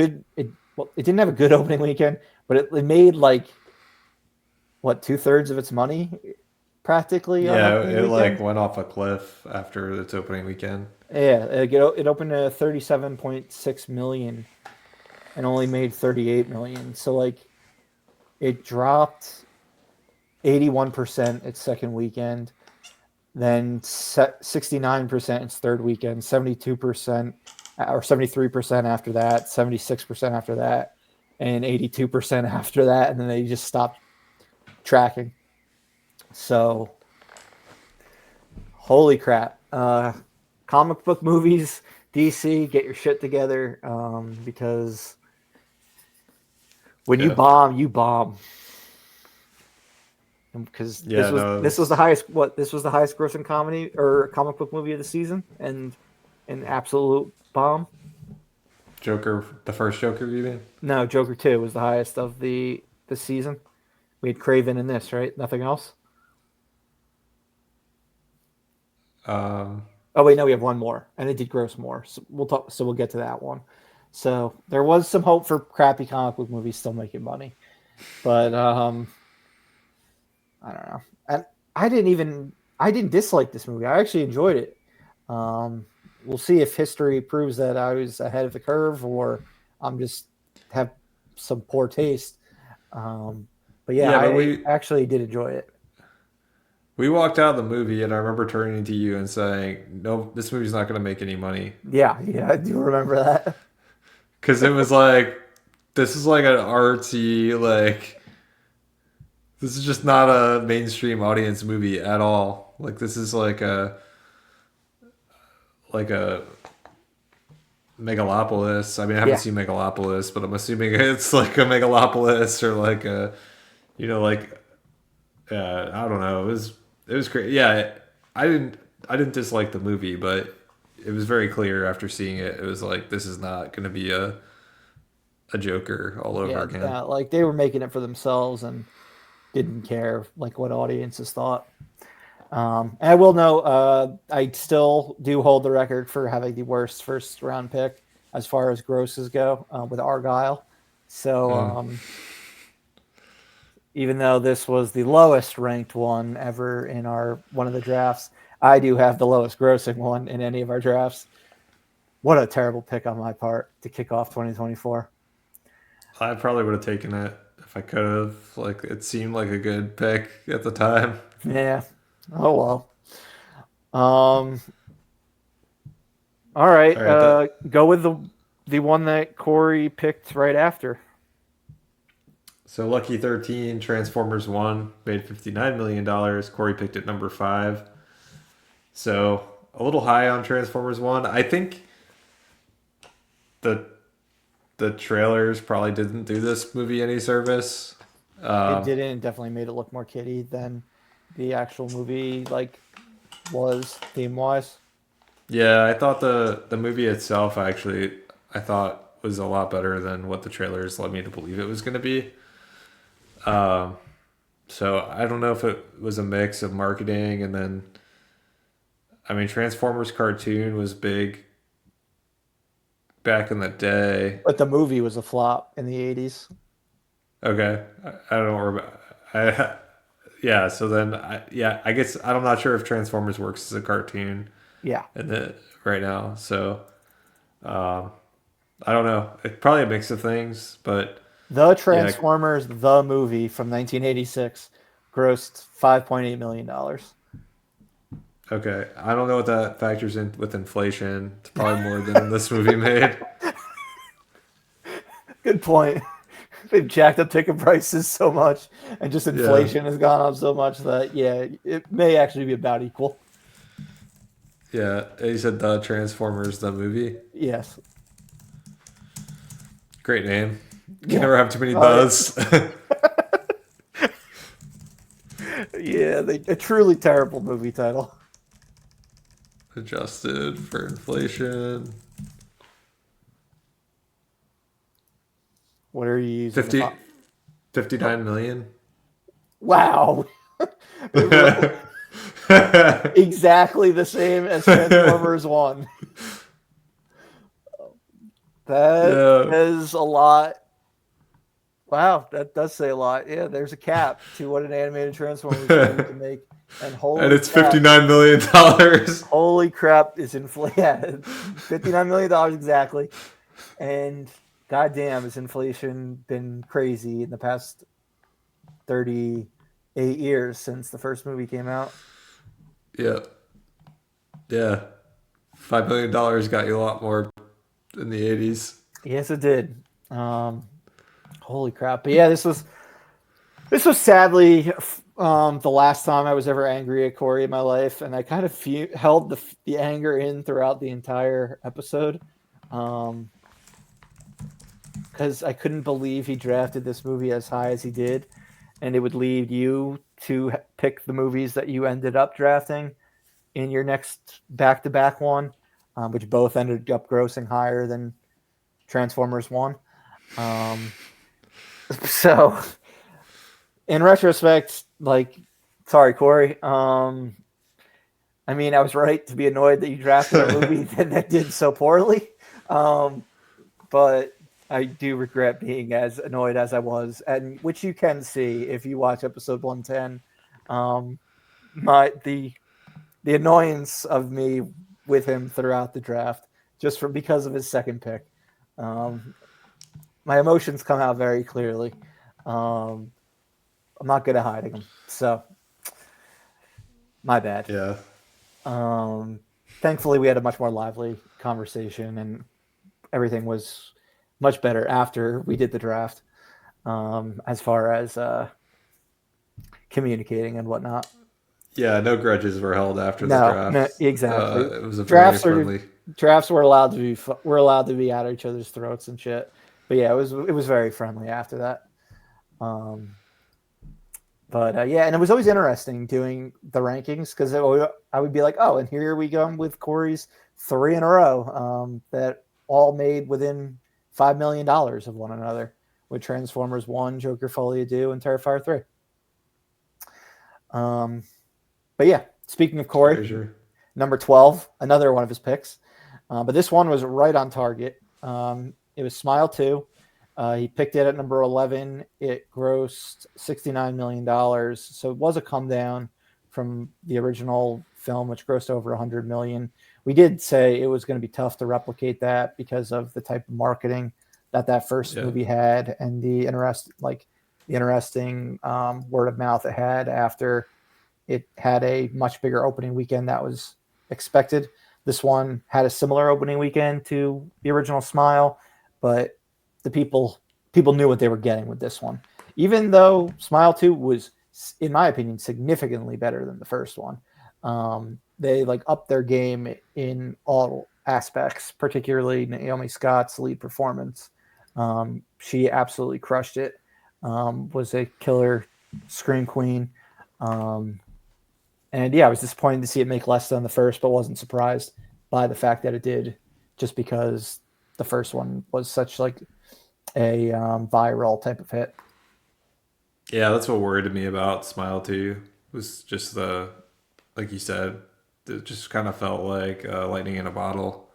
didn't have a good opening weekend, but it made like 2/3 of its money practically. Yeah, it like went off a cliff after its opening weekend. Yeah, it opened at 37.6 million and only made 38 million. So like it dropped 81% its second weekend, then 69% its third weekend, 72% or 73% after that, 76% after that, and 82% after that, and then they just stopped tracking. So holy crap. Comic book movies, DC, get your shit together, because when you bomb, you bomb. Because this was the highest grossing comedy or comic book movie of the season, and an absolute bomb. Joker, the first Joker, you mean? No, Joker 2 was the highest of the season. We had Craven in this, right? Nothing else. Oh wait, no, we have one more, and it did gross more. So we'll get to that one. So there was some hope for crappy comic book movies still making money, but I don't know. And I didn't dislike this movie. I actually enjoyed it. We'll see if history proves that I was ahead of the curve, or I'm just have some poor taste. But yeah, I actually did enjoy it. We walked out of the movie, and I remember turning to you and saying, "No, this movie's not going to make any money." Yeah, I do remember that. Because it was like, this is like an artsy, like, this is just not a mainstream audience movie at all. Like, this is like a Megalopolis. I mean, I haven't seen Megalopolis, but I'm assuming it's like a Megalopolis or like a, I don't know. It was great. Yeah, I didn't dislike the movie, but it was very clear after seeing it. It was like, this is not going to be a Joker all over again. Yeah, like they were making it for themselves and didn't care like what audiences thought. And I will know, I still do hold the record for having the worst first round pick as far as grosses go, with Argyle. So even though this was the lowest ranked one ever in one of the drafts, I do have the lowest grossing one in any of our drafts. What a terrible pick on my part to kick off 2024. I probably would have taken it if I could have. Like, it seemed like a good pick at the time. Yeah. Oh well. All right. All right, Go with the one that Corey picked right after. so Lucky 13, Transformers 1 made $59 million. Corey picked it number 5. So a little high on Transformers 1. I think the trailers probably didn't do this movie any service. It didn't. It definitely made it look more kiddie than the actual movie was theme wise. Yeah, I thought the movie itself I thought was a lot better than what the trailers led me to believe it was going to be. So I don't know if it was a mix of marketing and then, I mean, Transformers cartoon was big back in the day. But the movie was a flop in the 80s. Okay, I don't remember. Yeah. So then, I guess I'm not sure if Transformers works as a cartoon Yeah. in the right now. So, I don't know. It's probably a mix of things, but The Transformers, the movie from 1986, grossed $5.8 million. okay. I don't know what that factors in with inflation. It's probably more than this movie made. Good point. They've jacked up ticket prices so much, and just inflation has gone up so much that, yeah, it may actually be about equal. Yeah, you said the Transformers, the movie. Yes. Great name. You can never have too many buzz. Yeah, a truly terrible movie title. Adjusted for inflation. What are you using? 59 million. Wow. Exactly the same as Transformers 1. That is a lot. Wow, that does say a lot. Yeah, there's a cap to what an animated Transformers movie can make. And it's $59 million. Holy crap, is inflation. Yeah, $59 million exactly. And goddamn, has inflation been crazy in the past 38 years since the first movie came out. Yeah. Yeah. $5 million got you a lot more in the 80s. Yes, it did. Holy crap. But yeah, this was sadly the last time I was ever angry at Corey in my life, and I kind of held the anger in throughout the entire episode. Because I couldn't believe he drafted this movie as high as he did, and it would lead you to pick the movies that you ended up drafting in your next back-to-back one, which both ended up grossing higher than Transformers 1. So, in retrospect, sorry, Corey. I mean, I was right to be annoyed that you drafted a movie that did so poorly. But I do regret being as annoyed as I was, and which you can see if you watch episode 110. The annoyance of me with him throughout the draft, just because of his second pick. My emotions come out very clearly. I'm not good at hiding them, so my bad. Yeah. Thankfully, we had a much more lively conversation, and everything was much better after we did the draft, as far as communicating and whatnot. Yeah, no grudges were held after the draft. No, exactly. It was a very friendly. Drafts were allowed to be at each other's throats and shit. But yeah, it was very friendly after that. Yeah, and it was always interesting doing the rankings because I would be like, oh, and here we go with Corey's 3 in a row that all made within $5 million of one another, with Transformers 1, Joker, Folie, Deux, and Terrifier 3. But yeah, speaking of Corey, number 12, another one of his picks. But this one was right on target. It was Smile 2, He picked it at number 11. It grossed $69 million, so it was a come down from the original film, which grossed over 100 million. We did say it was going to be tough to replicate that because of the type of marketing that first movie had, and the interesting word of mouth it had after it had a much bigger opening weekend that was expected. This one had a similar opening weekend to the original Smile, but the people knew what they were getting with this one. Even though Smile 2 was, in my opinion, significantly better than the first one. They like upped their game in all aspects, particularly Naomi Scott's lead performance. She absolutely crushed it. Was a killer scream queen. And yeah, I was disappointed to see it make less than the first, but wasn't surprised by the fact that it did, just because the first one was such like a viral type of hit. Yeah, that's what worried me about Smile 2. Was just the, like you said, it just kind of felt like lightning in a bottle.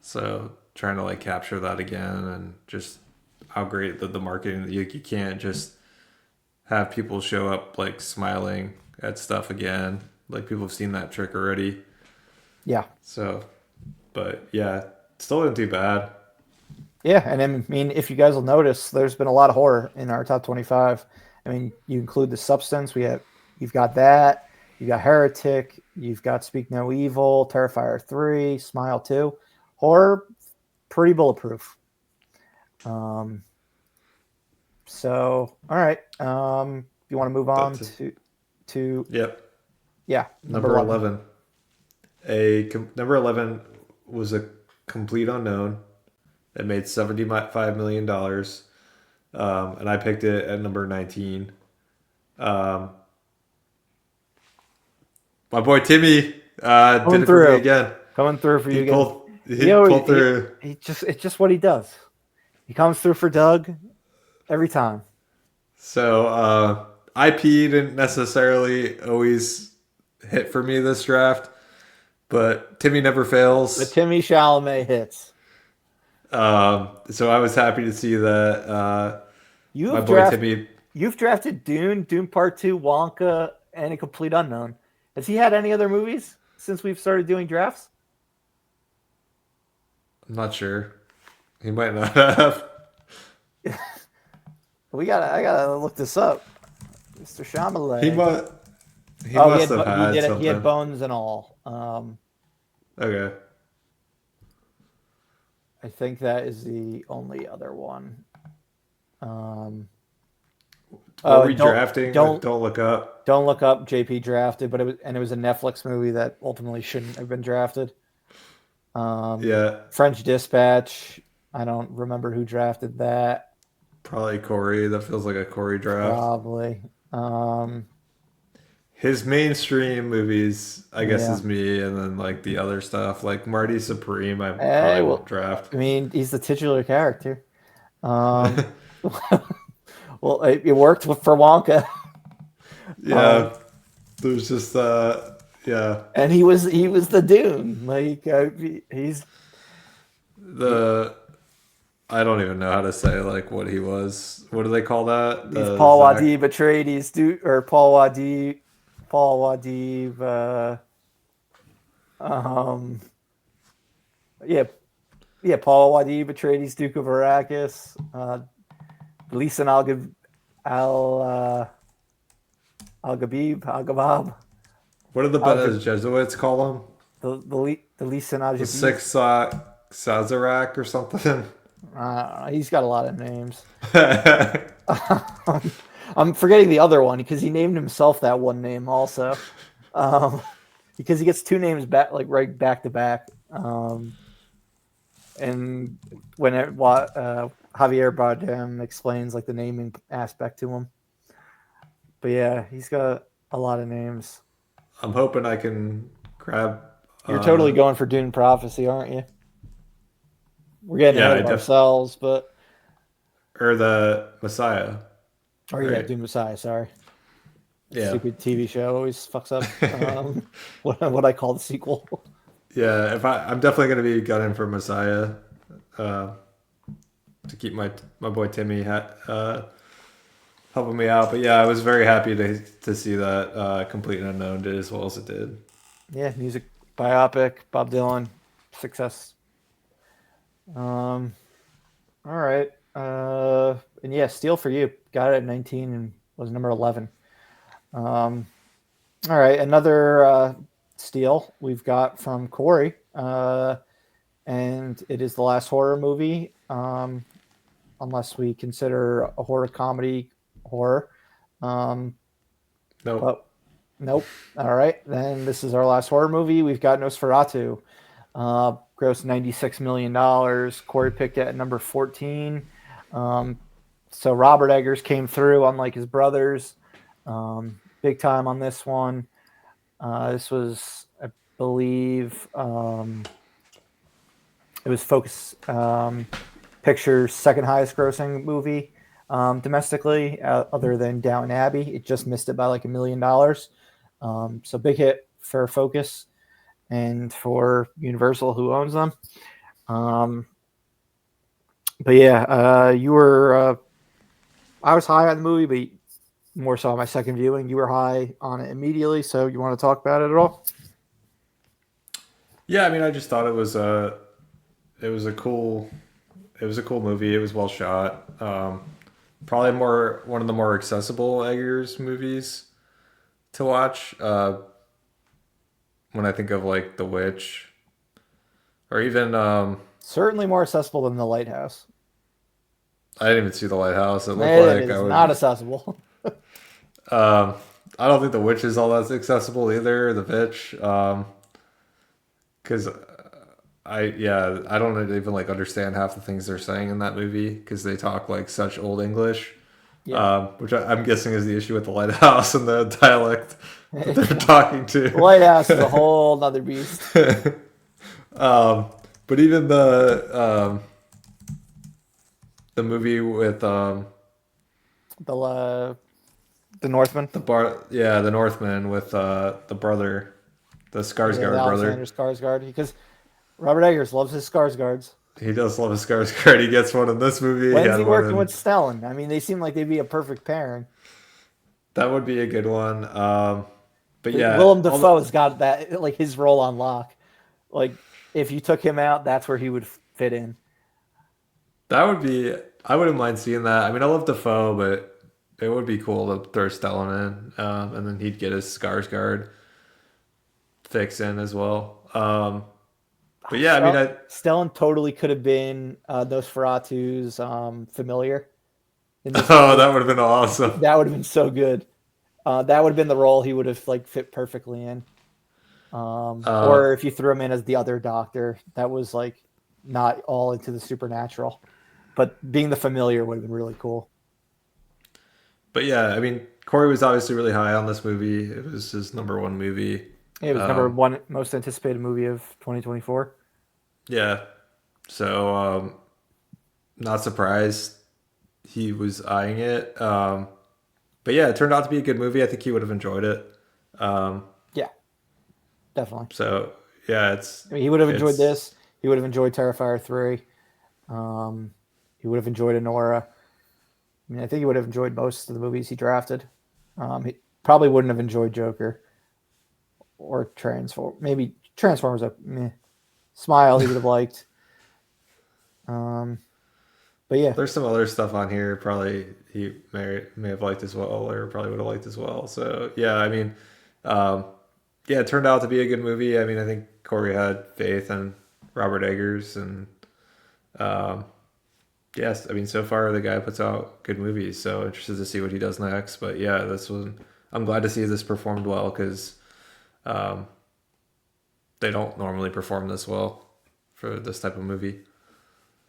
So trying to like capture that again, and just how great the marketing, you can't just have people show up like smiling at stuff again. Like people have seen that trick already. Yeah. So, but yeah, still didn't do bad. Yeah, and I mean, if you guys will notice, there's been a lot of horror in our top 25. I mean, you include The Substance. You've got that. You've got Heretic. You've got Speak No Evil, Terrifier 3, Smile 2. Horror, pretty bulletproof. So, all right. You want to move on to Yep. Yeah, Number 11. Number 11 was a complete unknown. It made $75 million. And I picked it at number 19. My boy Timmy did it for me again. Coming through for you again. He pulled through. It's just what he does. He comes through for Doug every time. So IP didn't necessarily always hit for me this draft, but Timmy never fails. The Timmy Chalamet hits. So I was happy to see that Timmy. You've drafted Dune Part 2, Wonka, and A Complete Unknown. Has he had any other movies since we've started doing drafts? I'm not sure. He might not have. I gotta look this up. Mr. Chalamet. He must have had something. He had Bones and all. Okay. I think that is the only other one. Were we drafting? Don't look up. Don't look up. JP drafted, but it was a Netflix movie that ultimately shouldn't have been drafted. Yeah. French Dispatch. I don't remember who drafted that. Probably Corey. That feels like a Corey draft. Probably. His mainstream movies, I guess, is me, and then like the other stuff, like Marty Supreme, I probably won't draft. I mean, he's the titular character. Well, it worked for Wonka. Yeah, there's just yeah. And he was the Dune. Like he's the. I don't even know how to say like what he was. What do they call that? He's Paul Wadib Atreides, or Paul Wadib. Paul Wadib. Paul Wadib Atreides, Duke of Arrakis. Lisan Al-Gabab. What do the Bene Jesuits call him? The Lisan Al-Gabib. The Six Sazerac or something. He's got a lot of names. I'm forgetting the other one because he named himself that one name also. Because he gets two names right back to back. And when Javier Bardem explains like the naming aspect to him. But yeah, he's got a lot of names. I'm hoping I can grab. You're totally going for Dune Prophecy, aren't you? We're getting ahead of ourselves, but or the Messiah. Oh yeah, Dune Messiah. Sorry. Yeah. Stupid TV show always fucks up what I call the sequel. Yeah, I'm definitely going to be gunning for Messiah to keep my boy Timmy helping me out. But yeah, I was very happy to see that Complete and Unknown did as well as it did. Yeah, music biopic, Bob Dylan, success. Um, all right. And yeah, Steel for you. Got it at 19 and was number 11. Um, all right, another Steel we've got from Corey, and it is the last horror movie, unless we consider a horror comedy horror. Um, Nope. but nope. All right, then this is our last horror movie. We've got Nosferatu. Grossed $96 million. Corey picked it at number 14. So Robert Eggers came through, unlike his brothers, big time on this one. This was, I believe, it was Focus Pictures' second highest grossing movie domestically, other than Downton Abbey. It just missed it by like $1 million. So big hit for Focus and for Universal, who owns them. But yeah, you were. I was high on the movie, but more so on my second viewing. You were high on it immediately. So you want to talk about it at all? Yeah, I mean, I just thought it was a cool movie. It was well shot. Probably one of the more accessible Eggers movies to watch. When I think of like The Witch, or even Certainly more accessible than The Lighthouse. I didn't even see The Lighthouse. It looked It like I is would. not accessible. I don't think The Witch is all that accessible either. The Witch, because I don't even like understand half the things they're saying in that movie because they talk like such old English. Yeah. Which I'm guessing is the issue with The Lighthouse and the dialect that they're talking to. The Lighthouse is a whole nother beast. But even the movie with The Northman. the Northman with the brother, the Skarsgård brother. Alexander Skarsgård, because Robert Eggers loves his Skarsgårds. He does love a Skarsgård. He gets one in this movie. When's he working with Stellan? I mean, they seem like they'd be a perfect pairing. That would be a good one. But yeah, Willem Dafoe's got that, like his role on lock. Like if you took him out, that's where he would fit in. that would be. I wouldn't mind seeing that. I mean, I love Dafoe, but it would be cool to throw Stellan in, and then he'd get his Skarsgård fix in as well. But yeah, I mean, Stellan totally could have been Nosferatu's familiar. Oh, that would have been awesome. That would have been so good. That would have been the role he would have like fit perfectly in. Or if you threw him in as the other doctor, that was like not all into the supernatural, but being the familiar would have been really cool. But yeah, I mean, Corey was obviously really high on this movie. It was his number one movie. It was number one most anticipated movie of 2024. Yeah. So, not surprised he was eyeing it. But yeah, it turned out to be a good movie. I think he would have enjoyed it. Yeah, definitely. So yeah, he would have enjoyed this. He would have enjoyed Terrifier 3. He would have enjoyed Anora. I mean, I think he would have enjoyed most of the movies he drafted. He probably wouldn't have enjoyed Joker or Transform. Maybe Transformers. Smile he would have liked. But yeah, there's some other stuff on here probably he may have liked as well, or probably would have liked as well. So yeah, I mean, yeah, it turned out to be a good movie. I mean, I think Corey had faith in Robert Eggers, and yes, I mean, so far the guy puts out good movies. So interested to see what he does next. But yeah, this one I'm glad to see this performed well because they don't normally perform this well for this type of movie.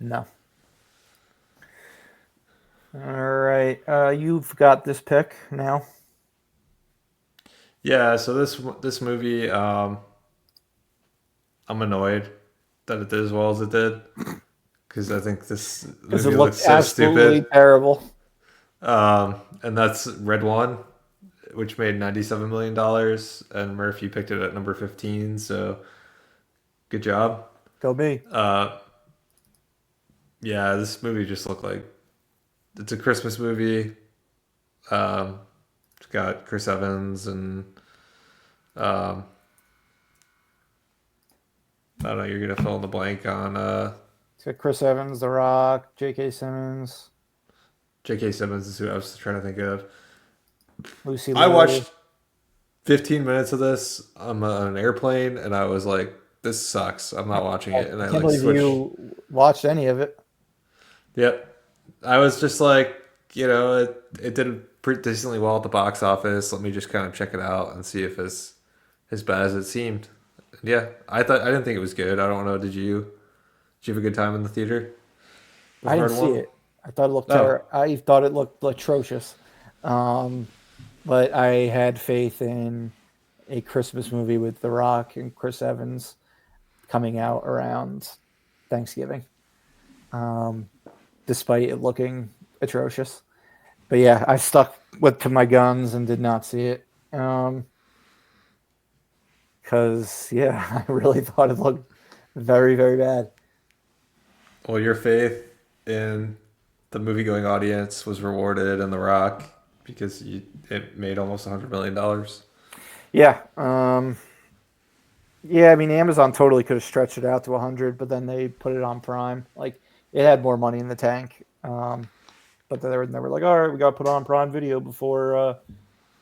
No. All right, you've got this pick now. Yeah, so this movie, I'm annoyed that it did as well as it did because I think this movie looks so stupid, terrible. And that's Red One, which made $97 million, and Murph, you picked it at number 15, so good job. Go me. Yeah, this movie just looked like it's a Christmas movie. It's got Chris Evans and um, I don't know. You're gonna fill in the blank on It's got Chris Evans, The Rock, J.K. Simmons, J.K. Simmons is who I was trying to think of. Lucy I Liu. watched 15 minutes of this on an airplane, and I was like, "This sucks. I'm not watching it." And I I can't like believe switched. you watched any of it. Yep, I was just like, it did pretty decently well at the box office. Let me just kind of check it out and see if it's as bad as it seemed. Yeah, I didn't think it was good. I don't know. Did you? Did you have a good time in the theater? The I didn't third see one? it. I thought it looked Oh, terrible. I thought it looked atrocious. Um, but I had faith in a Christmas movie with The Rock and Chris Evans coming out around Thanksgiving, um, despite it looking atrocious. But yeah, I stuck with to my guns and did not see it. Because yeah, I really thought it looked very, very bad. well, your faith in the movie going audience was rewarded in The Rock because it made almost $100 million. Yeah, yeah. I mean, Amazon totally could have stretched it out to 100, but then they put it on Prime. Like it had more money in the tank. But they were like, all right, we got to put it on Prime Video before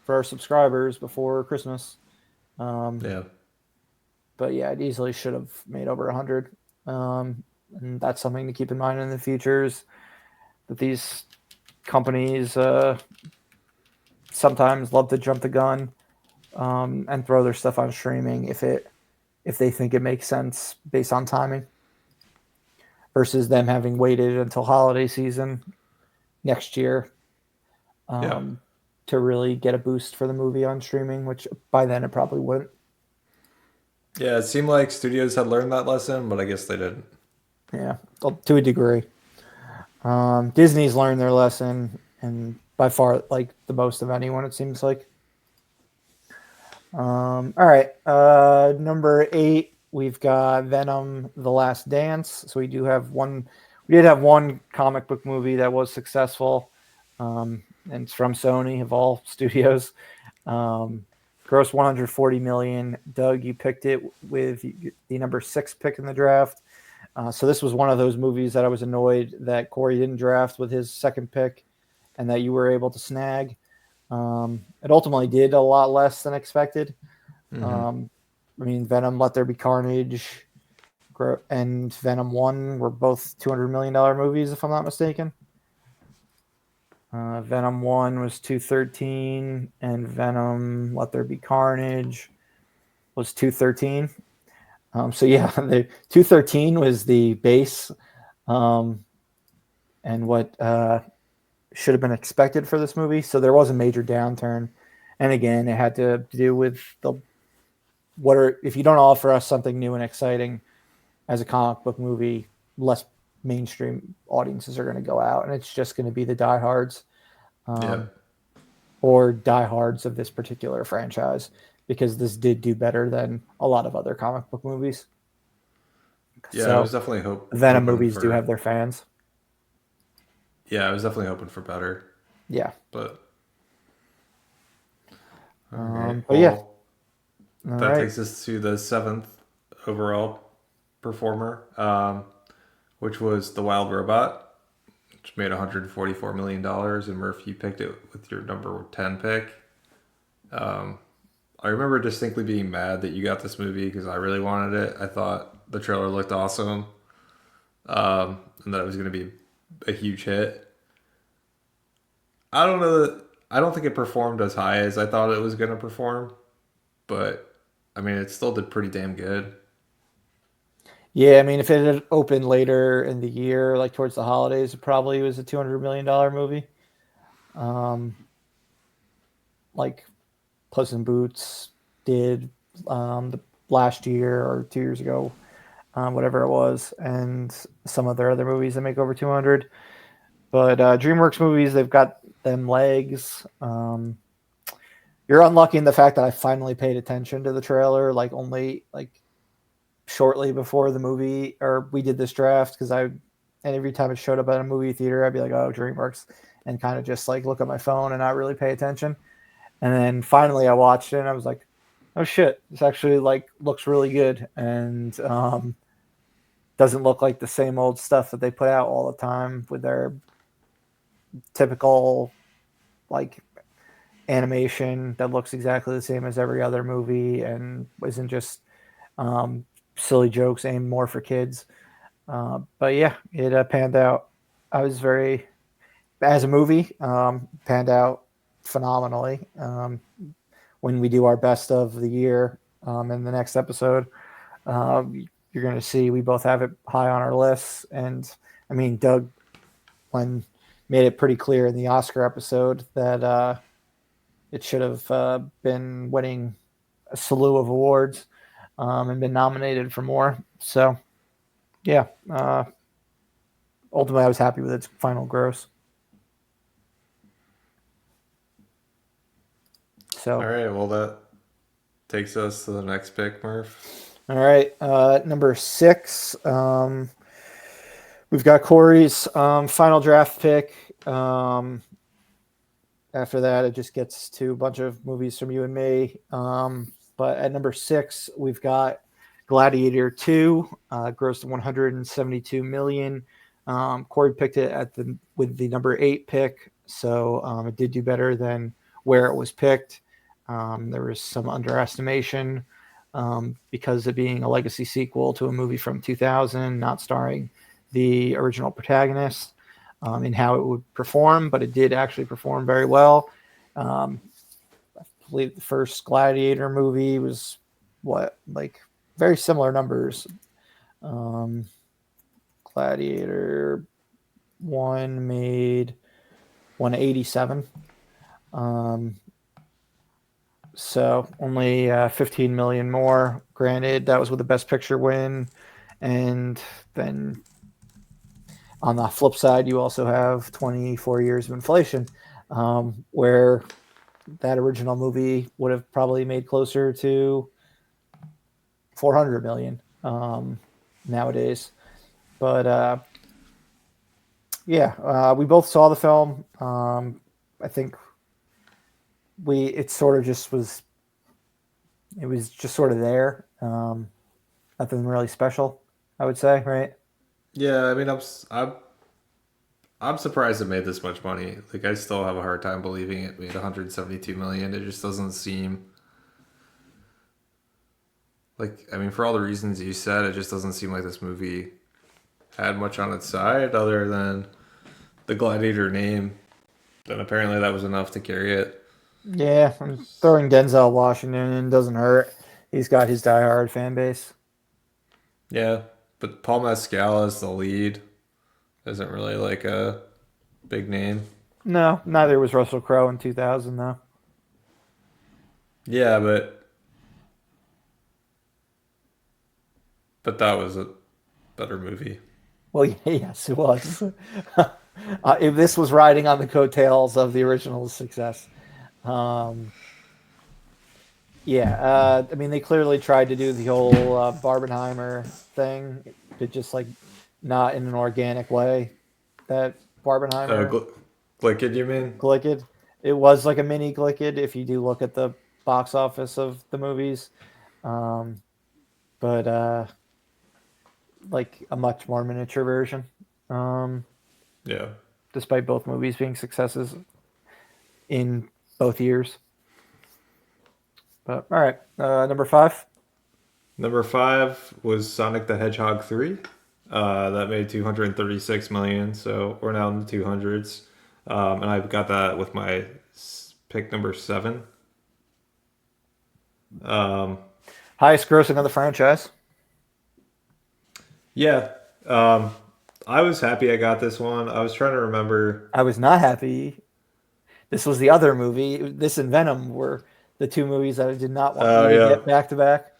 for our subscribers before Christmas. Um, Yeah, but yeah, it easily should have made over 100. And that's something to keep in mind in the futures that these companies sometimes love to jump the gun and throw their stuff on streaming if they think it makes sense based on timing versus them having waited until holiday season next year yeah, um, to really get a boost for the movie on streaming, which by then it probably wouldn't. yeah. It seemed like studios had learned that lesson, but I guess they didn't. Yeah, well, to a degree. Disney's learned their lesson, and by far, like the most of anyone, it seems like. All right, number 8, we've got Venom: The Last Dance. So we do have one. We did have one comic book movie that was successful, and it's from Sony of all studios. Um, Gross 140 million. Doug, you picked it with the number 6 pick in the draft. So this was one of those movies that I was annoyed that Corey didn't draft with his second pick, and that you were able to snag. It ultimately did a lot less than expected. Hmm. Um, I mean, Venom: Let There Be Carnage and Venom 1 were both $200 million movies, if I'm not mistaken. Venom 1 was 213, and Venom: Let There Be Carnage was 213. So yeah, the 213 was the base, um, and what should have been expected for this movie. So there was a major downturn, and again, it had to do with the what are if you don't offer us something new and exciting as a comic book movie, less mainstream audiences are going to go out, and it's just going to be the diehards Yeah, um, or diehards of this particular franchise because this did do better than a lot of other comic book movies. yeah. I So was definitely Venom hoping movies do have for. their fans. Yeah, I was definitely hoping for better. Yeah. But all right. But yeah. Well, All that right. takes us to the seventh overall performer, which was the Wild Robot, which made $144 million. And Murph, you picked it with your number 10 pick. Um, I remember distinctly being mad that you got this movie because I really wanted it. I thought the trailer looked awesome, and that it was going to be a huge hit. I don't know that. I don't think it performed as high as I thought it was going to perform, but I mean, it still did pretty damn good. Yeah, I mean, if it had opened later in the year, like towards the holidays, it probably was a $200 million movie. Um, like Puss in Boots did the last year or 2 years ago, whatever it was, and some of their other movies that make over 200. But DreamWorks movies, they've got them legs. You're unlucky in the fact that I finally paid attention to the trailer, like only like shortly before the movie or we did this draft because I And every time it showed up at a movie theater, I'd be like, oh, DreamWorks, and kind of just like look at my phone and not really pay attention. And then finally I watched it and I was like, oh shit, this actually like looks really good, and doesn't look like the same old stuff that they put out all the time with their typical like animation that looks exactly the same as every other movie and isn't just um, silly jokes aimed more for kids. But yeah, it panned out. I was very, as a movie, panned out phenomenally. When we do our best of the year in the next episode, you're going to see we both have it high on our lists. And I mean, Doug when made it pretty clear in the Oscar episode that it should have been winning a slew of awards and been nominated for more. So yeah, ultimately I was happy with its final gross. All So right, well that takes us to the next pick, Murph. all right, number 6. We've got Corey's final draft pick. After that, it just gets to a bunch of movies from you and me. But at number 6, we've got Gladiator 2, grossed 172 million. Corey picked it with the number 8 pick, so it did do better than where it was picked. There was some underestimation because of being a legacy sequel to a movie from 2000, not starring the original protagonist, and how it would perform, but it did actually perform very well. I believe the first Gladiator movie was like very similar numbers. Gladiator 1 made 187. So only 15 million more. Granted, that was with the Best Picture win. And then on the flip side, you also have 24 years of inflation, where that original movie would have probably made closer to 400 million nowadays. But yeah, we both saw the film. I think it sort of just was. It was just sort of there. Nothing really special, I would say, right? Yeah, I mean, I'm surprised it made this much money. Like, I still have a hard time believing it made 172 million. It just doesn't seem like, I mean, for all the reasons you said, it just doesn't seem like this movie had much on its side other than the Gladiator name. And apparently that was enough to carry it. Yeah, I'm throwing Denzel Washington in doesn't hurt. He's got his diehard fan base. Yeah, but Paul Mescal as the lead isn't really like a big name. No, neither was Russell Crowe in 2000, though. Yeah, but that was a better movie. Well, yeah, yes, it was. If this was riding on the coattails of the original success. Um, yeah, I mean, they clearly tried to do the whole Barbenheimer thing, but just like not in an organic way. That Barbenheimer Glicked, you mean? Glicked. It was like a mini Glicked if you do look at the box office of the movies. Um, but like a much more miniature version. Um, Yeah. Despite both movies being successes in both years. But all right, number 5. Number 5 was Sonic the Hedgehog 3. That made 236 million, so we're now in the 200s. And I've got that with my pick number 7. Um, Highest grossing of the franchise. yeah. I was happy I got this one. I was trying to remember. I was not happy. This was the other movie. This and Venom were the two movies that I did not want Oh, you to yeah. get back to back.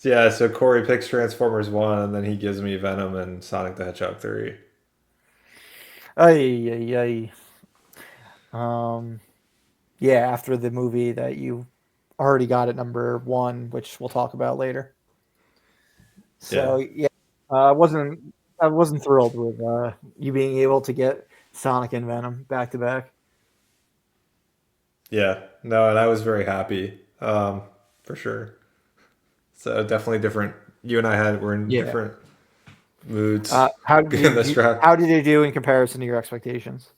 Yeah, so Corey picks Transformers 1, and then he gives me Venom and Sonic the Hedgehog 3. Ay, ay, ay. Um, yeah, after the movie that you already got at number 1, which we'll talk about later. Yeah. So yeah, wasn't I wasn't thrilled with you being able to get Sonic and Venom back to back. Yeah, no, and I was very happy, for sure. So definitely different. You and I were in Yeah. different moods How did in this round. how did it do in comparison to your expectations?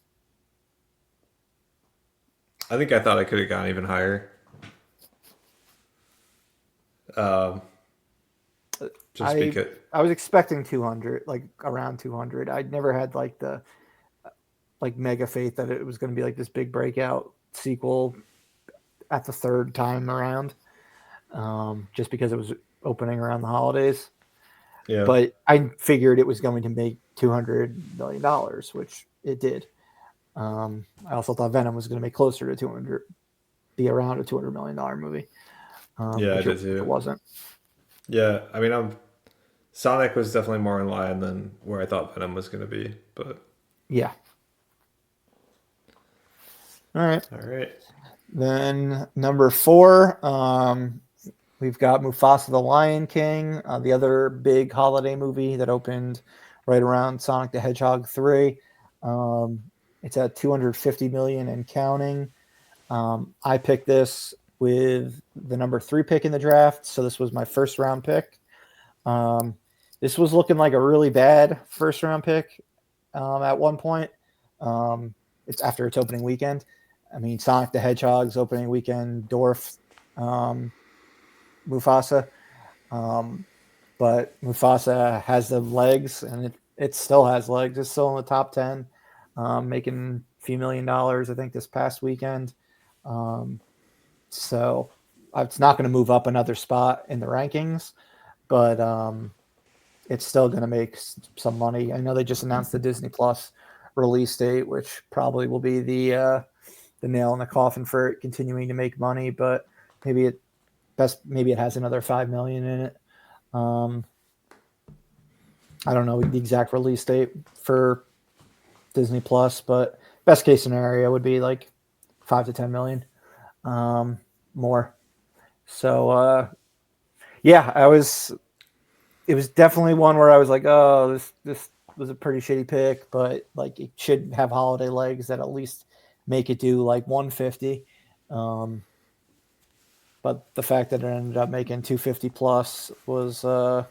I think I thought I could have gone even higher. Um, just I because. I was expecting 200, like around 200. I'd never had like the mega faith that it was going to be like this big breakout sequel at the third time around, just because it was opening around the holidays. Yeah, But I figured it was going to make $200 million, which it did. I also thought Venom was going to make closer to 200, be around a $200 million movie, yeah, I which did it too. wasn't. Yeah, I mean, Sonic was definitely more in line than where I thought Venom was going to be. But Yeah. All right. all right, Then number four, we've got Mufasa the Lion King, the other big holiday movie that opened right around Sonic the Hedgehog 3. Um, it's at 250 million and counting. I picked this with the number 3 pick in the draft, so this was my first round pick. Um, this was looking like a really bad first round pick at one point. Um, it's after its opening weekend. I mean, Sonic the Hedgehog's opening weekend dwarfed um, Mufasa, um, but Mufasa has the legs, and it still has legs. It's still in the top 10, making a few $1 million, I think, this past weekend. Um, so it's not going to move up another spot in the rankings, but it's still going to make some money. I know they just announced the Disney Plus release date, which probably will be the nail in the coffin for it continuing to make money. But maybe maybe it has another 5 million in it. Um, I don't know the exact release date for Disney Plus, but best case scenario would be like 5 to 10 million more. So yeah, it was definitely one where I was like, oh, this was a pretty shitty pick, but like it should have holiday legs that at least make it do like 150. Um, but the fact that it ended up making 250 plus was a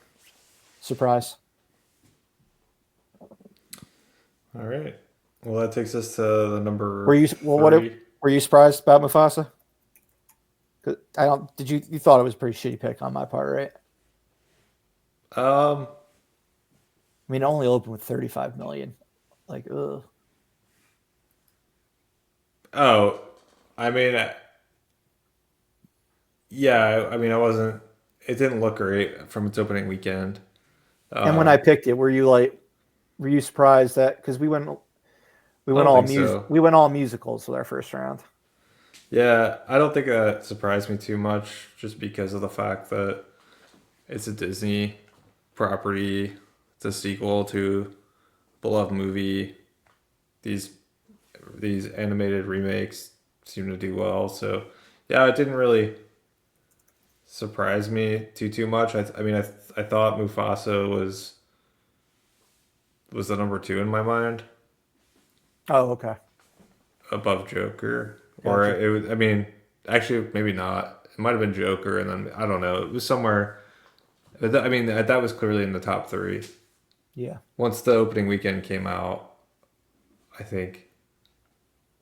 surprise. all right. Well, that takes us to the Were number you three. were you surprised about Mufasa? 'Cause I don't. Did you thought it was a pretty shitty pick on my part, right? Um, I mean, it only opened with 35 million. Like, ugh. oh, I mean, yeah, I mean, I wasn't. It didn't look great from its opening weekend. And when I Um, picked it, were you surprised that because I don't think so. we went all musicals with our first round? Yeah, I don't think that surprised me too much, just because of the fact that it's a Disney property. It's a sequel to beloved movie. These these animated remakes seem to do well. So yeah, it didn't really surprise me too much. I mean, I thought Mufasa was the number two in my mind, Oh, okay, above Joker, or gotcha. it was. I mean, actually, maybe not. It might have been Joker, and then I don't know. It was somewhere. I mean, that was clearly in the top three. Yeah, Once the opening weekend came out, I think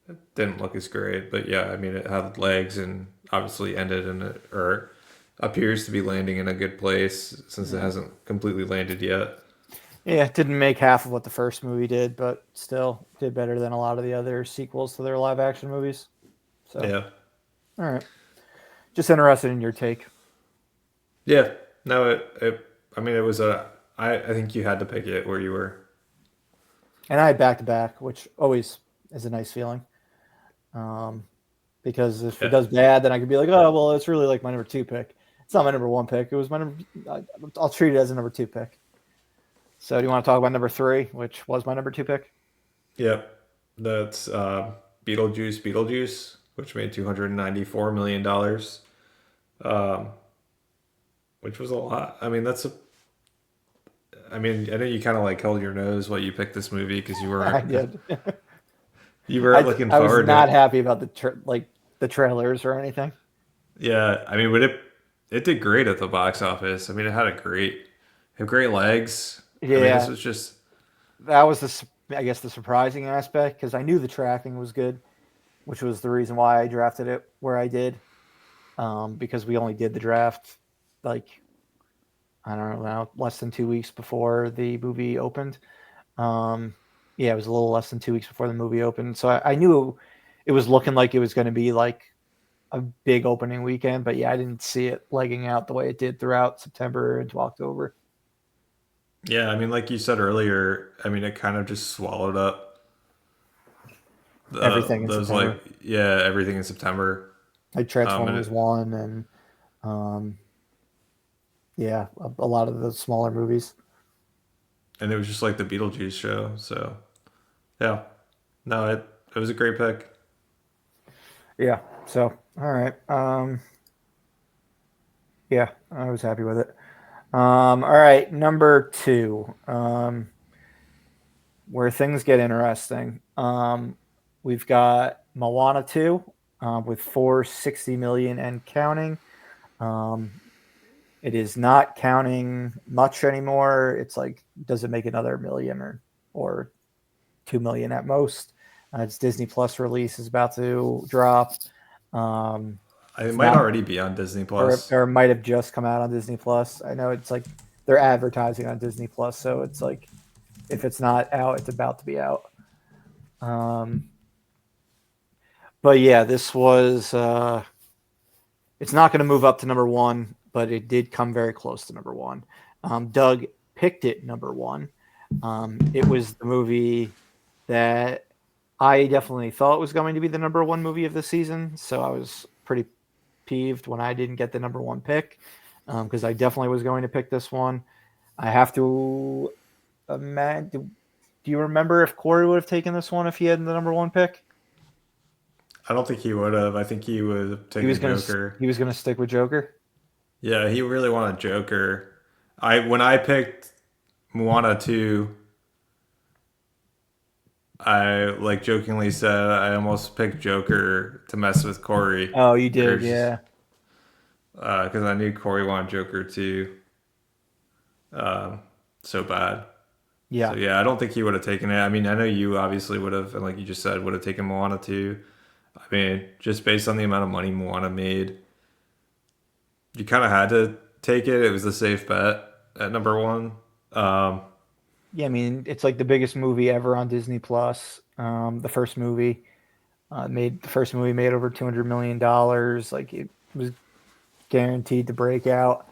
it didn't look as great. But yeah, I mean, it had legs and obviously ended in it, or appears to be landing in a good place since it yeah, hasn't completely landed yet. yeah. It didn't make half of what the first movie did, but still did better than a lot of the other sequels to their live action movies. So, Yeah. all right, just interested in your take. Yeah. No, I mean, it was I think you had to pick it where you were. And I had back to back, which always is a nice feeling. Um, because if it Yeah. does bad, then I could be like, oh, well, it's really like my number 2 pick. It's not my number 1 pick. It was my number. I'll treat it as a number 2 pick. So, do you want to talk about number 3, which was my number 2 pick? Yep. That's Beetlejuice, which made $294 million, um, which was a lot. I mean, that's I mean, I know you kind of like held your nose while you picked this movie because I did. you weren't looking I was forward to not it. happy about the trailers or anything. Yeah, I mean, but it did great at the box office. I mean, it had had great legs. I mean, this Yeah, was just that was I guess the surprising aspect because I knew the tracking was good, which was the reason why I drafted it where I did. Because we only did the draft like I don't know now less than 2 weeks before the movie opened. Um, yeah, it was a little less than 2 weeks before the movie opened, so I knew it was looking like it was going to be like a big opening weekend. But yeah, I didn't see it legging out the way it did throughout September into October. yeah. I mean, like you said earlier, I mean, it kind of just swallowed up Everything in those like September, yeah everything in September. like And Transformers it one and um, yeah, a lot of the smaller movies. and it was just like the Beetlejuice show. So yeah, no, it was a great pick. Yeah. So all right. Yeah, I was happy with it. All right, number two, where things get interesting. We've got Moana 2 with 460 million and counting. Um, it is not counting much anymore. It's like, does it make another million or 2 million at most? Its Disney Plus release is about to drop. Um, It it's might not, already be on Disney or Plus. or it might have just come out on Disney Plus. I know it's like they're advertising on Disney Plus, so it's like if it's not out, it's about to be out. Um, but yeah, this was. It's not going to move up to number one, but it did come very close to number one. Doug picked it number one. It was the movie that I definitely thought was going to be the number one movie of the season, so I was pretty peeved when I didn't get the number one pick because I definitely was going to pick this one. I have to imagine. Do you remember if Corey would have taken this one if he had the number one pick? I don't think he would have. I think he would have He was taken gonna Joker. he was gonna stick with Joker. Yeah, he really wanted Joker. I when I picked Moana 2, I like jokingly said I almost picked Joker to mess with Corey. Oh, you Or did, just yeah, because I knew Corey wanted Joker too, so bad. So yeah, yeah, I don't think he would have taken it. I mean, I know you obviously would have, and like you just said, would have taken Moana too. I mean, just based on the amount of money Moana made, you kind of had to take it. It was the safe bet at number one. Um, yeah. I mean, it's like the biggest movie ever on Disney Plus. The first movie made over $200 million. Like it was guaranteed to break out.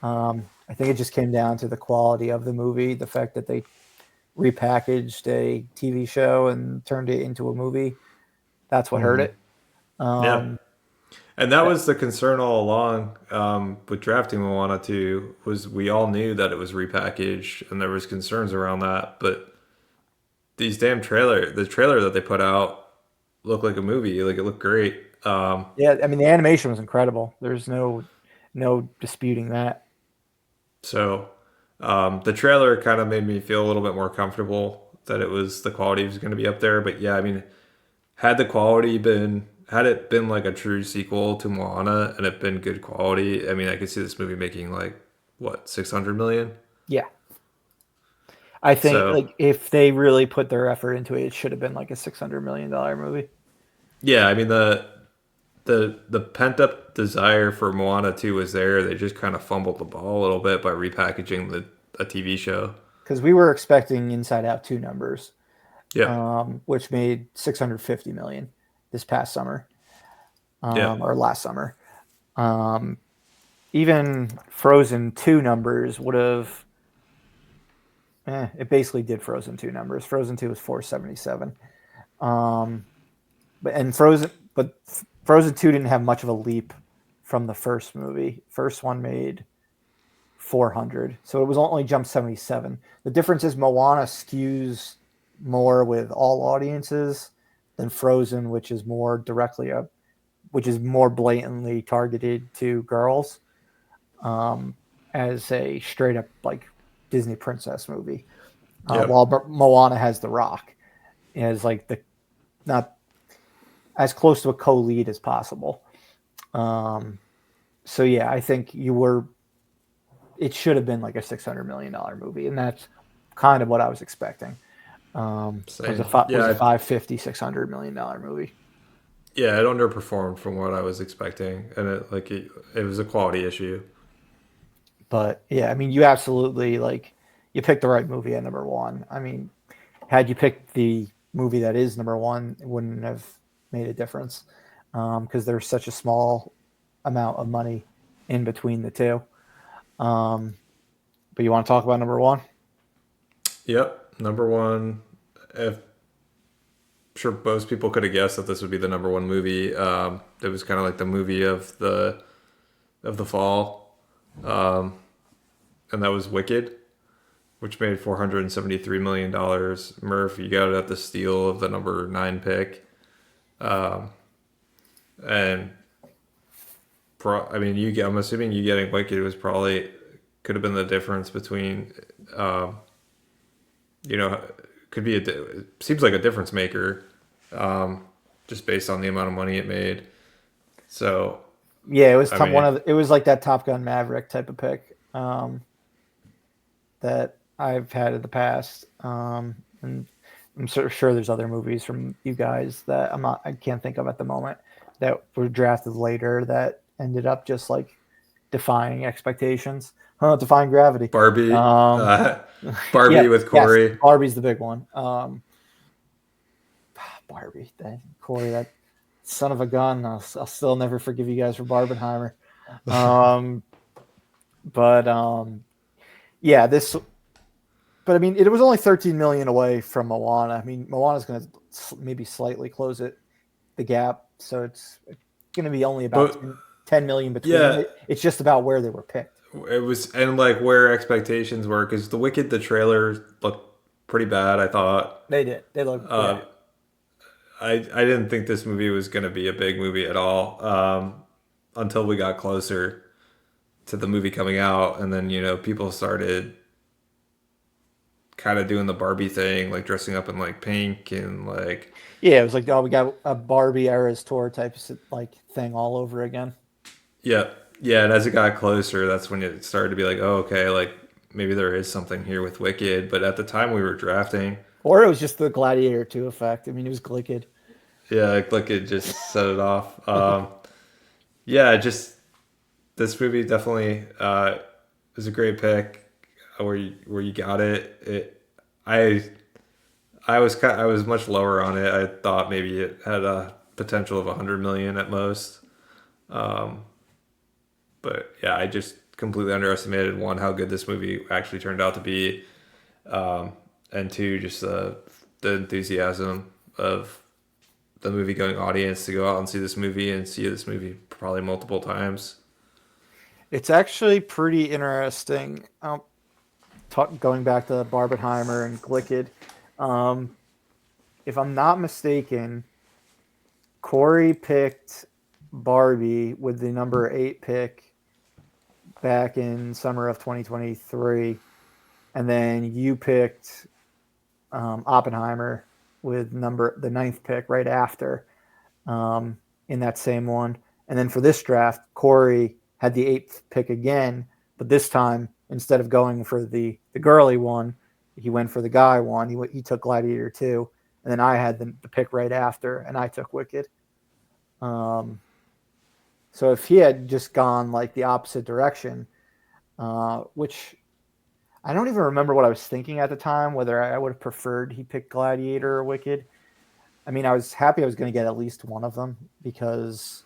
I think it just came down to the quality of the movie, the fact that they repackaged a TV show and turned it into a movie. That's what hurt mhm. it. Yeah, Um, and that was the concern all along with drafting Moana 2 was we all knew that it was repackaged and there was concerns around that, but the trailer that they put out looked like a movie, like it looked great. yeah, I mean the animation was incredible. There's no disputing that. So the trailer kind of made me feel a little bit more comfortable that it was the quality was going to be up there. But yeah, I mean, had it been like a true sequel to Moana and it been good quality, I mean, I could see this movie making like what 600 million. Yeah, I think So like if they really put their effort into it, it should have been like a $600 million movie. yeah, I mean the pent up desire for Moana 2 was there. They just kind of fumbled the ball a little bit by repackaging the a TV show. Because we were expecting Inside Out two numbers, Yeah, which made 650 million this past summer yeah, or last summer. Um, Even Frozen two numbers would have. It basically did Frozen two numbers. Frozen two was 477. Um, but Frozen two didn't have much of a leap from the first movie. First one made 400, so it was only jumped 77. The difference is Moana skews more with all audiences than Frozen, which is more blatantly targeted to girls, um, as a straight up like Disney princess movie, Yep. while Moana has The Rock as like the not as close to a co-lead as possible. Um, so yeah, I think you were. It should have been like a $600 million movie, and that's kind of what I was expecting. Was Same. was a Yeah. 550 $600 million movie. Yeah. It underperformed from what I was expecting, and it was a quality issue. But yeah, I mean, you absolutely like you picked the right movie at number one. I mean, had you picked the movie that is number one, it wouldn't have made a difference because there's such a small amount of money in between the two. Um, but you want to talk about number one? Yep. Number one. If sure most people could have guessed that this would be the number one movie. It was kind of like the movie of the fall, um, and that was Wicked, which made $473 million. Murph, you got it at the steal of the number nine pick, and I mean, I'm assuming you getting Wicked was probably could have been the difference between, um, you know, could be it seems like a difference maker, just based on the amount of money it made. So Yeah, it was I mean, it was like that Top Gun Maverick type of pick that I've had in the past, and I'm sure there's other movies from you guys that I can't think of at the moment that were drafted later that ended up just like defying expectations, defying gravity. Barbie, Um, Barbie yeah, with yes, Corey. Barbie's the big one. Barbie, Corey, that son of a gun. I'll still never forgive you guys for Barbenheimer. Um, but yeah, this. But I mean, it was only 13 million away from Moana. I mean, Moana's going to maybe slightly close the gap, so it's going to be only about But 10 million between them. yeah, It's just about where they were picked. it was, and like where expectations were, because the Wicked, the trailer looked pretty bad. I thought. They did. They look. Yeah. Uh, I didn't think this movie was going to be a big movie at all, until we got closer to the movie coming out, and then people started kind of doing the Barbie thing, like dressing up in like pink and like Yeah, it was like, oh, we got a Barbie Eras Tour type of like thing all over again. yeah, yeah. And as it got closer, that's when it started to be like, oh, okay, like maybe there is something here with Wicked. But at the time we were drafting, Or it was just the Gladiator 2 effect. I mean, it was Glicked. yeah, like it just set it off. Yeah, just this movie definitely is a great pick. Where you got it. I I was much lower on it. I thought maybe it had a potential of 100 million at most. Um, but yeah, I just completely underestimated one how good this movie actually turned out to be, and two just the enthusiasm of the movie going audience to go out and see this movie and see this movie probably multiple times. It's actually pretty interesting. Going back to Barbenheimer and Glicked. Um, if I'm not mistaken, Corey picked Barbie with the number 8 pick back in summer of 2023, and then you picked Oppenheimer with the ninth pick right after in that same one. And then for this draft, Corey had the 8th pick again, but this time instead of going for the girly one, he went for the guy one. He took Gladiator 2, and then I had the pick right after, and I took Wicked. Um, so if he had just gone like the opposite direction, which I don't even remember what I was thinking at the time, whether I would have preferred he picked Gladiator or Wicked. I mean, I was happy I was going to get at least one of them because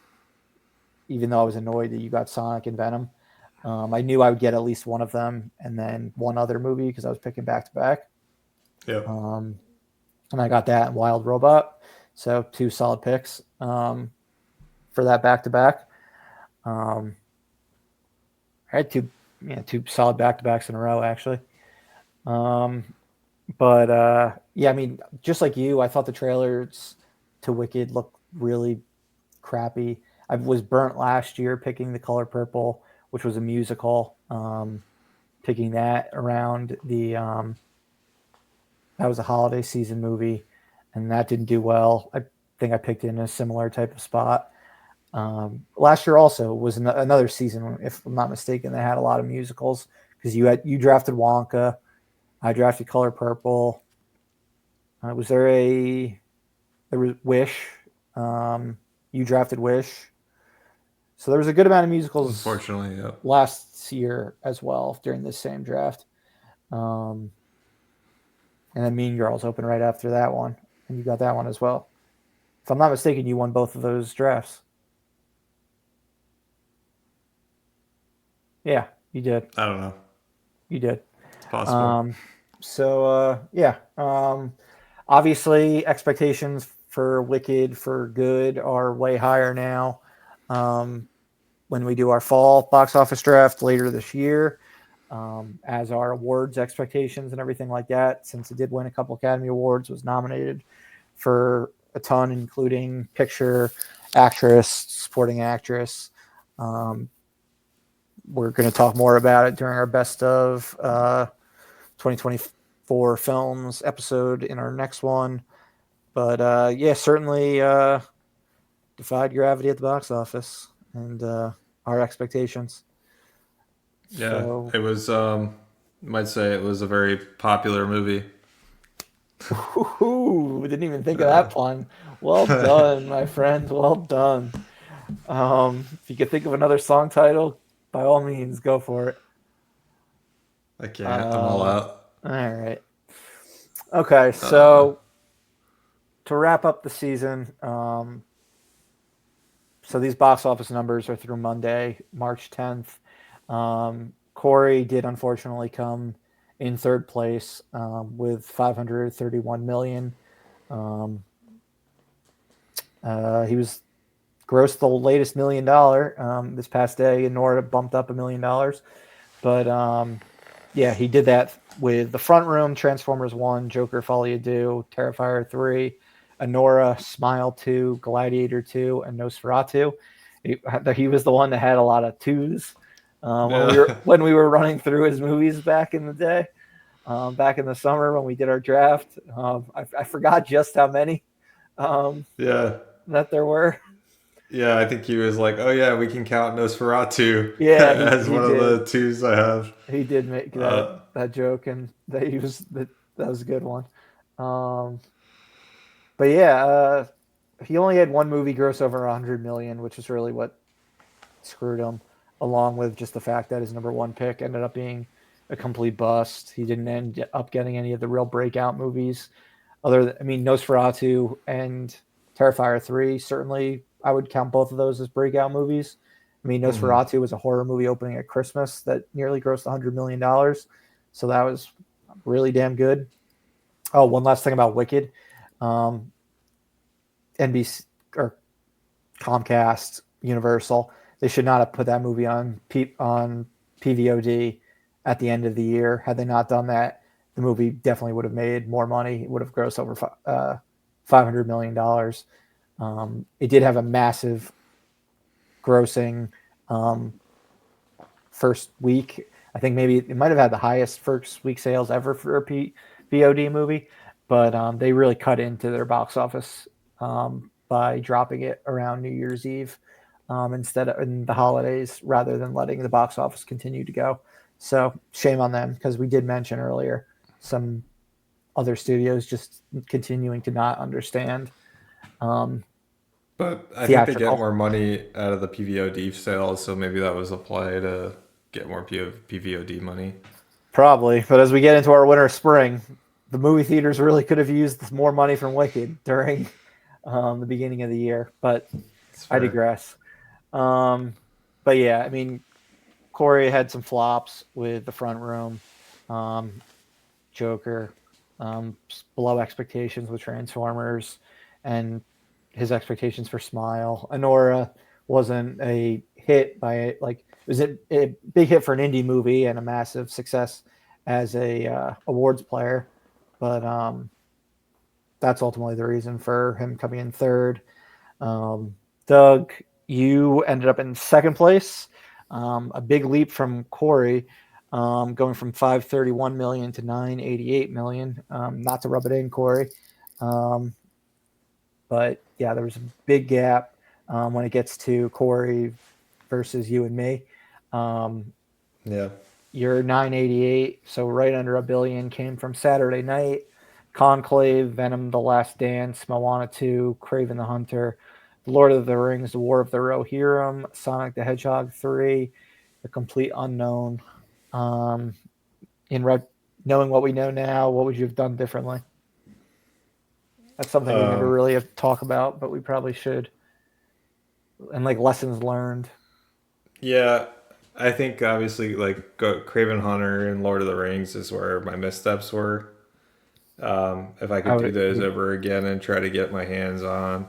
even though I was annoyed that you got Sonic and Venom, I knew I would get at least one of them and then one other movie because I was picking back to back. Yep. And I got that and Wild Robot. So 2 solid picks for that back to back. I had two solid back to backs in a row actually. But yeah, I mean, just like you, I thought the trailers to Wicked looked really crappy. I was burnt last year picking The Color Purple, which was a musical. picking that around the that was a holiday season movie, and that didn't do well. I think I picked it in a similar type of spot. Last year also was another season, if I'm not mistaken, that had a lot of musicals because you drafted Wonka, I drafted Color Purple. There was Wish. You drafted Wish. So there was a good amount of musicals Unfortunately, yeah. last year as well during this same draft. Um, and then Mean Girls opened right after that one, and you got that one as well. If I'm not mistaken, you won both of those drafts. Yeah, you did. I don't know. You did. It's possible. Um, yeah. Obviously, expectations for Wicked for Good are way higher now. Um, when we do our fall box office draft later this year, as our awards expectations and everything like that, since it did win a couple Academy Awards, was nominated for a ton, including picture, actress, supporting actress. We're going to talk more about it during our best of 2024 films episode in our next one. But yeah, certainly defied gravity at the box office and our expectations. Yeah, So, it was. Might say it was a very popular movie. didn't even think of that pun. Well done, my friend. Well done. If you could think of another song title, by all means, go for it. I can't. I'm all out. All right. Okay, Uh, so to wrap up the season, so these box office numbers are through Monday, March 10th. Corey did unfortunately come in third place with 531 million. He was grossed the latest $1 million this past day, and Nora bumped up $1 million. But yeah, he did that with The Front Room, Transformers 1, Joker, Folie, Deux, Terrifier 3, Anora, Smile 2, Gladiator 2, and Nosferatu. He was the one that had a lot of twos yeah. when we were running through his movies back in the day, back in the summer when we did our draft. I forgot just how many Yeah. that there were. Yeah, I think he was like, "Oh yeah, we can count Nosferatu Yeah, as he one of did. the twos I have." He did make Uh, that joke, and that was a good one. Um, but yeah, he only had one movie gross over 100 million, which is really what screwed him, along with just the fact that his number one pick ended up being a complete bust. He didn't end up getting any of the real breakout movies. Nosferatu and Terrifier 3, certainly I would count both of those as breakout movies. mhm. Nosferatu was a horror movie opening at Christmas that nearly grossed $100 million. So that was really damn good. Oh, one last thing about Wicked. Um, NBC or Comcast, Universal, they should not have put that movie on PVOD at the end of the year. Had they not done that, the movie definitely would have made more money. It would have grossed over $500 million. It did have a massive grossing first week. I think maybe it might have had the highest first week sales ever for a VOD movie, but they really cut into their box office by dropping it around New Year's Eve instead of in the holidays rather than letting the box office continue to go. So shame on them because we did mention earlier some other studios just continuing to not understand um, But I think they get theatrical. more money out of the PVOD sales, so maybe that was a play to get more PVOD money. Probably, but as we get into our winter spring, the movie theaters really could have used more money from Wicked during the beginning of the year. But It's I fair. digress. Um, but yeah, Corey had some flops with The Front Room, um, Joker, below expectations with Transformers, and his expectations for Smile. Anora wasn't a hit by like it was a big hit for an indie movie and a massive success as a awards player, but that's ultimately the reason for him coming in third. Doug, you ended up in second place, a big leap from Corey. going from 531 million to 988 million. Not to rub it in, Corey, um, but yeah, there was a big gap when it gets to Corey versus you and me. Um, Yeah. Your 988, so right under $1 billion, came from Saturday Night, Conclave, Venom: The Last Dance, Moana 2, Craven the Hunter, The Lord of the Rings, The War of the Rohirrim, Sonic the Hedgehog 3, The Complete Unknown. Um, in red, knowing what we know now, what would you have done differently? That's something we never Um, really have talk about, but we probably should. And like lessons learned. yeah, I think obviously like Craven Hunter and Lord of the Rings is where my missteps were. If I I could do would those agree. over again and try to get my hands on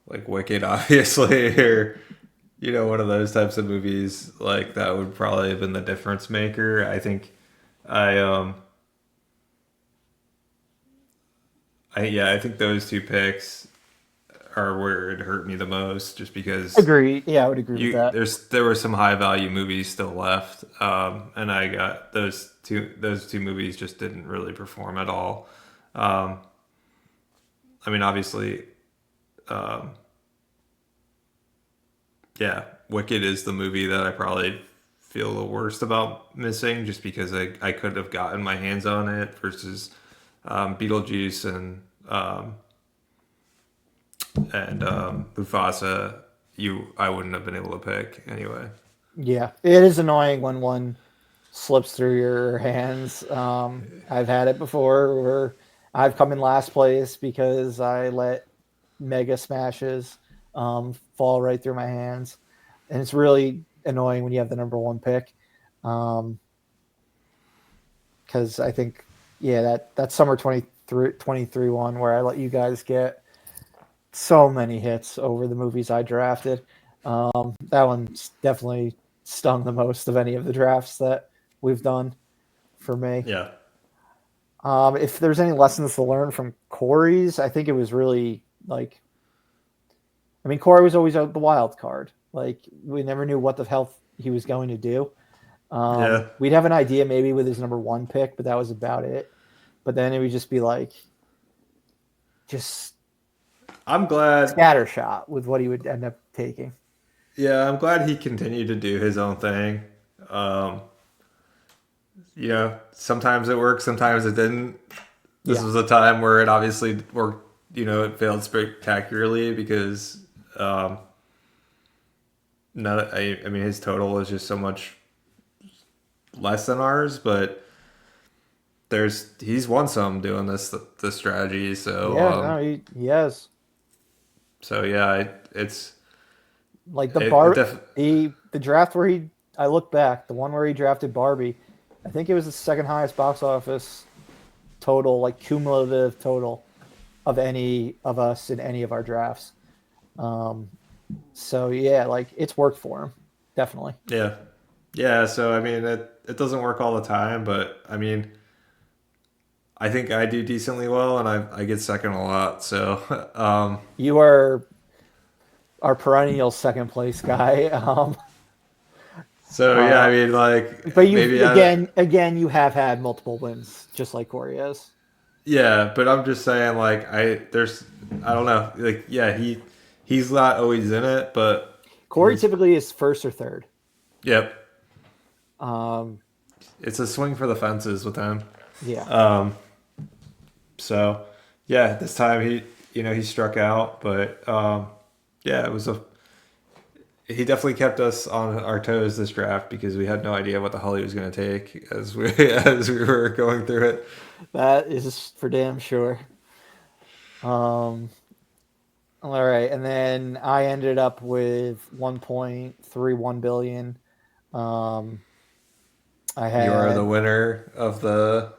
like Wicked, obviously, or one of those types of movies, like that would probably have been the difference maker. I think I I think those two picks are where it hurt me the most, just because Agree. Yeah, I would agree with you that. there were some high value movies still left, and I got those two movies just didn't really perform at all. Um, I mean, obviously, um, yeah, Wicked is the movie that I probably feel the worst about missing, just because I could have gotten my hands on it versus Beetlejuice and Mufasa. I wouldn't have been able to pick anyway. Yeah, it is annoying when one slips through your hands. I've had it before where I've come in last place because I let mega smashes fall right through my hands, and it's really annoying when you have the number one pick. Because I think, yeah, that summer 23 one where I let you guys get so many hits over the movies I drafted. That one's definitely stung the most of any of the drafts that we've done for me. Yeah, If there's any lessons to learn from Corey's, I think it was really like, I mean, Corey was always the wild card. Like, we never knew what the hell he was going to do. yeah. We'd have an idea maybe with his number one pick, but that was about it. But then it would just be like, just I'm glad. scattershot with what he would end up taking. Yeah, I'm glad he continued to do his own thing. Um, sometimes it worked, sometimes it didn't. This Yeah. was a time where it obviously worked. It failed spectacularly because not. I mean, his total was just so much less than ours, but he's won some doing this strategy. So Yeah, no, he has. so yeah, it's Like the it bar def, the draft where he I look back, the one where he drafted Barbie, I think it was the second highest box office total, like cumulative total of any of us in any of our drafts. Um, so yeah, like it's worked for him, definitely. yeah. Yeah, so I mean it doesn't work all the time, but I mean I think I do decently well, and I get second a lot. So You are our perennial second place guy. yeah, I Uh, mean but like you've maybe I again you have had multiple wins, just like Corey has. yeah, but I'm just saying like I don't know, like yeah, he's not always in it, but Corey he's typically is first or third. yep, Um, it's a swing for the fences with him. yeah. Um, so yeah, this time he struck out, but yeah, he definitely kept us on our toes this draft because we had no idea what the hell he was going to take as we as we were going through it. That is for damn sure. Um, all right, and then I ended up with 1.31 billion. Um, I You are the had winner of the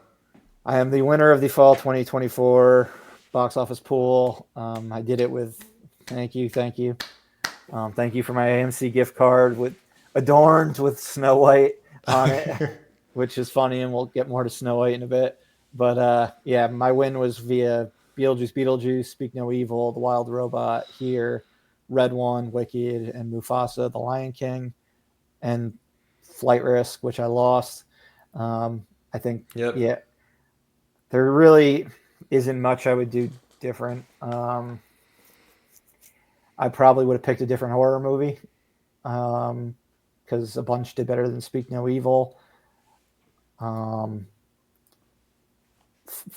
I am the winner of the fall 2024 box office pool. I did it with thank you. Thank you for my AMC gift card with adorned with Snow White on it, which is funny, and we'll get more to Snow White in a bit. But yeah, my win was via Beetlejuice, Speak No Evil, The Wild Robot, Here, Red One, Wicked, and Mufasa, The Lion King, and Flight Risk, which I lost. I think, Yep. yeah, there really isn't much I would do different. I probably would have picked a different horror movie because a bunch did better than Speak No Evil. Um,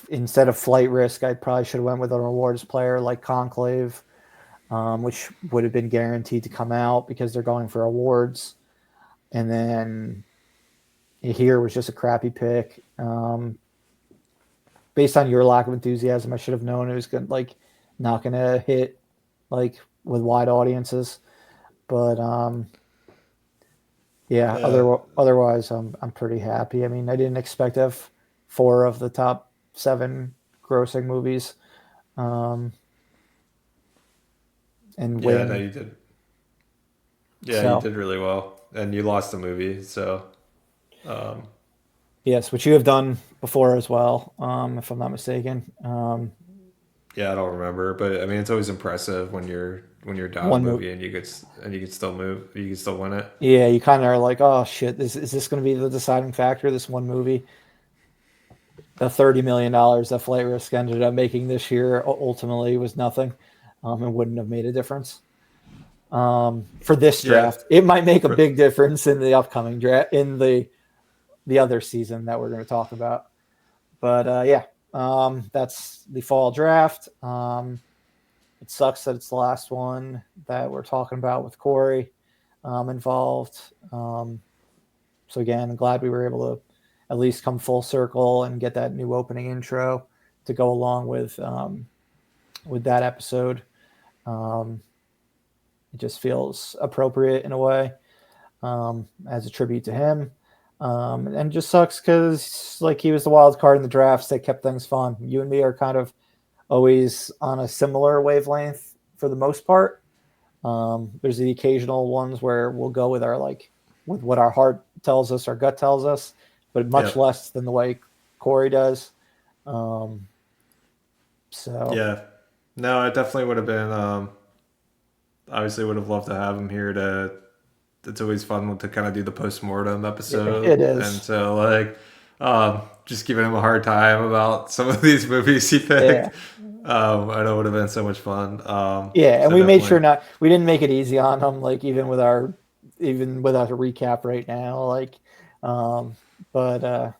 Instead of Flight Risk, I probably should have went with an awards player like Conclave, which would have been guaranteed to come out because they're going for awards. And then here was just a crappy pick. Based on your lack of enthusiasm, I should have known it was going like not going to hit like with wide audiences. But yeah, Yeah. otherwise, I'm pretty happy. I mean, I didn't expect to have 4 of the top 7 grossing movies um, and Yeah. No, win. you did. Yeah, you So did really well, and you lost the movie. So, um, yes, which you have done before as well, if I'm not mistaken. yeah, I don't remember, but I mean, it's always impressive when you're down a One movie. movie and you could still move, you can still win it. Yeah, you kind of are like, oh shit, is this going to be the deciding factor? This one movie, the $30 million that Flight Risk ended up making this year ultimately was nothing, and wouldn't have made a difference. For this Yeah, draft, it might make a for big difference in the upcoming draft in the other season that we're going to talk about. But yeah, that's the fall draft. It sucks that it's the last one that we're talking about with Corey involved. So again, I'm glad we were able to at least come full circle and get that new opening intro to go along with that episode. Um, it just feels appropriate in a way as a tribute to him. And just sucks because like he was the wild card in the drafts that kept things fun. You and me are kind of always on a similar wavelength for the most part. There's the occasional ones where we'll go with our like with what our heart tells us, our gut tells us, but much yep, less than the way Corey does. Um, so yeah. No, it definitely would have been. Obviously, would have loved to have him here to. It's always fun to kind of do the post mortem it episode, and is. so like, just giving him a hard time about some of these movies he Yeah. picked. I know it would have been so much fun. Yeah, and So we made sure definitely, not we didn't make it easy on them, like even without a recap right now. Like um but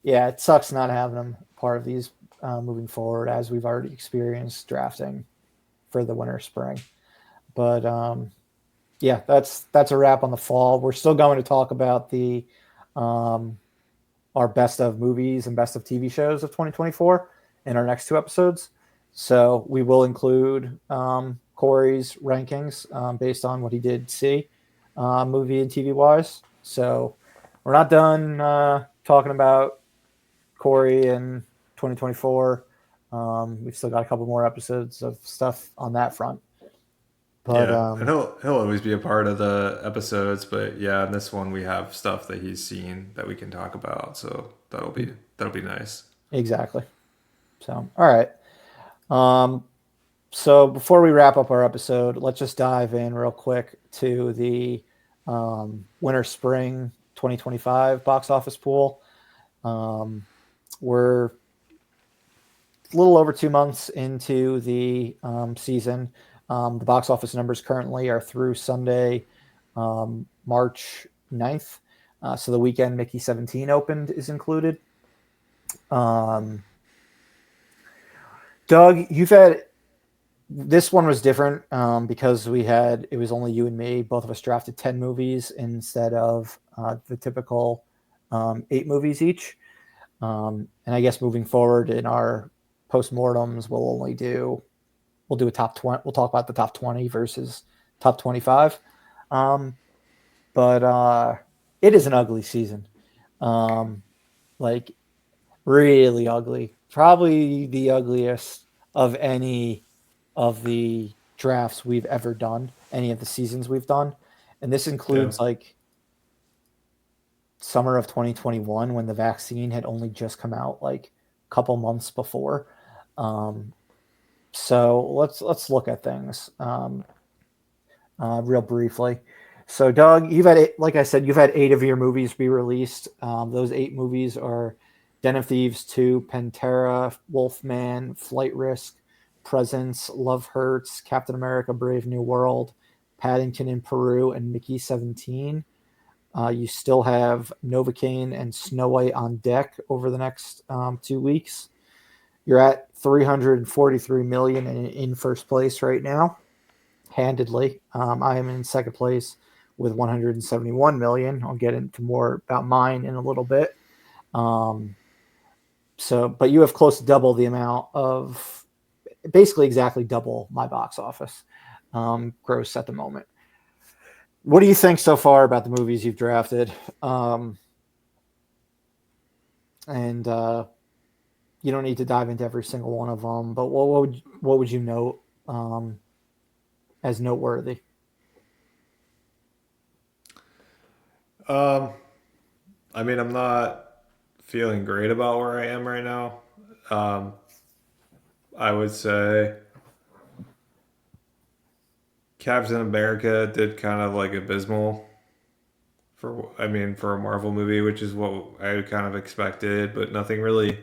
yeah, it sucks not having them part of these moving forward as we've already experienced drafting for the winter spring. But yeah, that's a wrap on the fall. We're still going to talk about the um our best of movies and best of TV shows of 2024 in our next 2 episodes. So we will include Corey's rankings based on what he did see, movie and TV wise. So we're not done talking about Corey in 2024. We've still got a couple more episodes of stuff on that front. But yeah, and he'll always be a part of the episodes, but yeah, in this one we have stuff that he's seen that we can talk about, so that'll be nice. exactly. So, all right. Um, So before we wrap up our episode, let's just dive in real quick to the winter spring 2025 box office pool. Um, we're a little over 2 months into the season. The box office numbers currently are through Sunday, March 9th. So the weekend Mickey 17 opened is included. Um, Doug, you've had this one was different because it was only you and me. Both of us drafted 10 movies instead of the typical 8 movies each. And I guess moving forward in our postmortems, we'll do a top 20. We'll talk about the top 20 versus top 25. Um, but it is an ugly season. Um, like really ugly. Probably the ugliest of any of the drafts we've ever done, any of the seasons we've done. And this Yeah, includes like summer of 2021 when the vaccine had only just come out like a couple months before. Um, so let's look at things real briefly. So, Doug, you've had like I said, you've had 8 of your movies be released. Those 8 movies are Den of Thieves 2, Pantera, Wolfman, Flight Risk, Presence, Love Hurts, Captain America: Brave New World, Paddington in Peru, and Mickey 17. You still have Novocaine and Snow White on deck over the next 2 weeks. You're at 343 million in first place right now, handedly. I am in second place with 171 million. I'll get into more about mine in a little bit. But you have close to double the amount of, basically exactly double my box office gross at the moment. What do you think so far about the movies you've drafted? And you don't need to dive into every single one of them, but what would you note as noteworthy? I mean, I'm not feeling great about where I am right now. Um, I would say Captain America did kind of like abysmal for a Marvel movie, which is what I kind of expected, but nothing really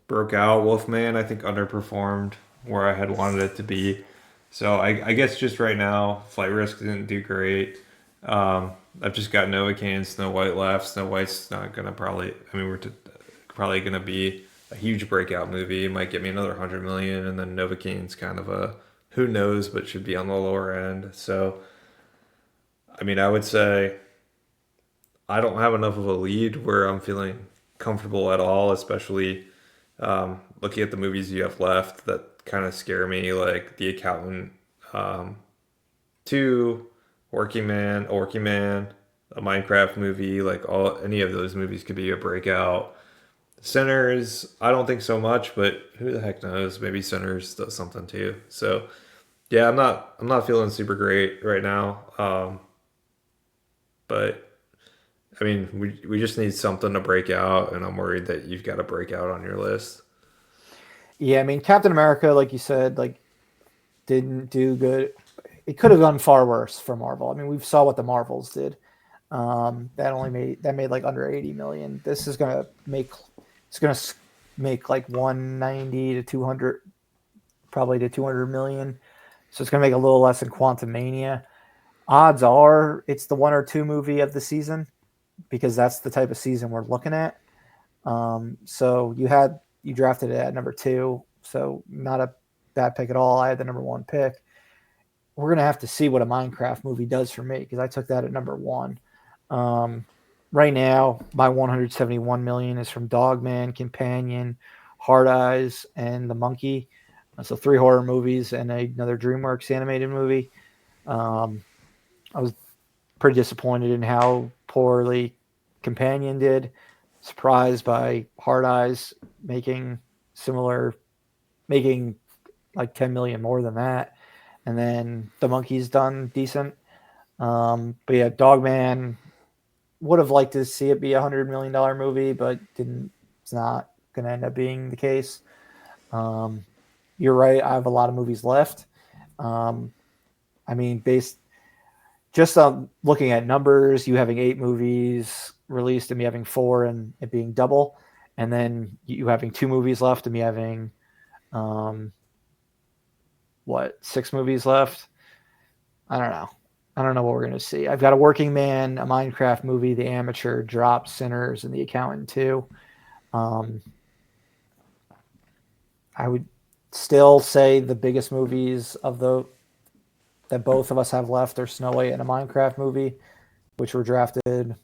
broke out. Wolfman, I think, underperformed where I had wanted it to be. So I guess just right now, Flight Risk didn't do great. I've just got Novocaine and Snow White left. Snow White's not gonna probably. I mean, probably gonna be a huge breakout movie. It might get me another 100 million, and then Novocaine's kind of a who knows, but should be on the lower end. So I mean, I would say I don't have enough of a lead where I'm feeling comfortable at all, especially looking at the movies you have left that kind of scare me, like The Accountant, um, 2, Working Man, a Minecraft movie, like all any of those movies could be a breakout. Sinners, I don't think so much, but who the heck knows? Maybe Sinners does something too. So yeah, I'm not feeling super great right now. But I mean, we just need something to break out, and I'm worried that you've got to break out on your list. Yeah, I mean, Captain America, like you said, like didn't do good. It could have gone far worse for Marvel. I mean, we saw what the Marvels did. That made like under 80 million. This is gonna make it's gonna make like 190 to 200, probably to 200 million. So it's gonna make a little less than Quantum Mania. Odds are it's the one or two movie of the season because that's the type of season we're looking at. So you drafted it at number 2, so not a bad pick at all. I had the number 1 pick. We're gonna have to see what a Minecraft movie does for me because I took that at number 1. Um, right now, my 171 million is from Dogman, Companion, Hard Eyes, and The Monkey. So 3 horror movies and another DreamWorks animated movie. Um, I was pretty disappointed in how poorly Companion did. Surprised by Hard Eyes similar, making like 10 million more than that. And then The Monkey's done decent. But yeah, Dogman would have liked to see it be $100 million movie, but didn't. It's not going to end up being the case. Um, you're right. I have a lot of movies left. Um, I mean, based just on looking at numbers, you having 8 movies released and me having 4 and it being double, and then you having 2 movies left and me having um, 6 movies left. I don't know. I don't know what we're going to see. I've got a Working Man, a Minecraft movie, The Amateur, Drop, Sinners, and The Accountant 2. Um, I would still say the biggest movies that both of us have left are Snow White and a Minecraft movie, which were drafted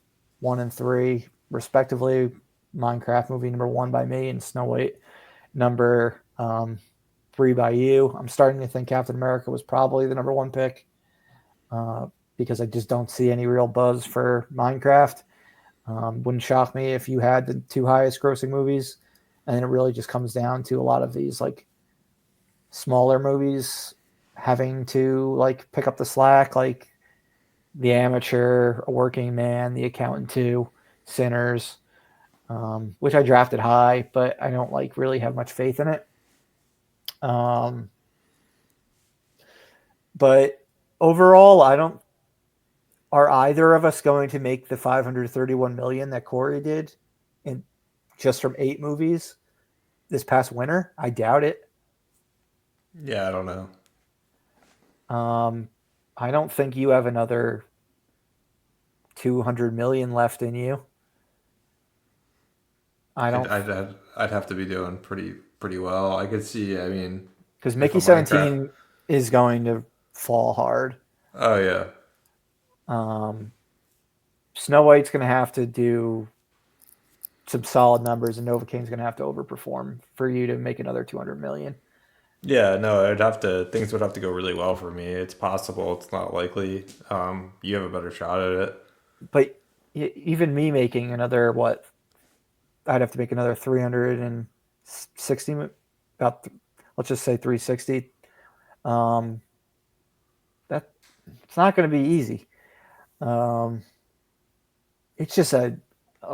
1 and 3 respectively. Minecraft movie number 1 by me and Snow White number 3 by you. I'm starting to think Captain America was probably the number 1 pick because I just don't see any real buzz for Minecraft. Wouldn't shock me if you had the 2 highest grossing movies, and then it really just comes down to a lot of these like smaller movies having to like pick up the slack, like The Amateur, A Working Man, The Accountant 2, Sinners, which I drafted high, but I don't like really have much faith in it. But overall, are either of us going to make the 531 million that Corey did in just from 8 movies this past winter? I doubt it. Yeah, I don't know. I don't think you have another 200 million left in you. I I'd, don't, I'd, I'd I'd have to be doing pretty well. I could see. I mean, because if a Mickey Minecraft. 17 is going to fall hard. Oh yeah, Um, Snow White's going to have to do some solid numbers, and Novocaine's going to have to overperform for you to make another 200 million. yeah. No, I'd have to. Things would have to go really well for me. It's possible. It's not likely. You have a better shot at it. But even me making another what? I'd have to make another 360, about, let's just say 360. Um, that it's not going to be easy. Um, it's just a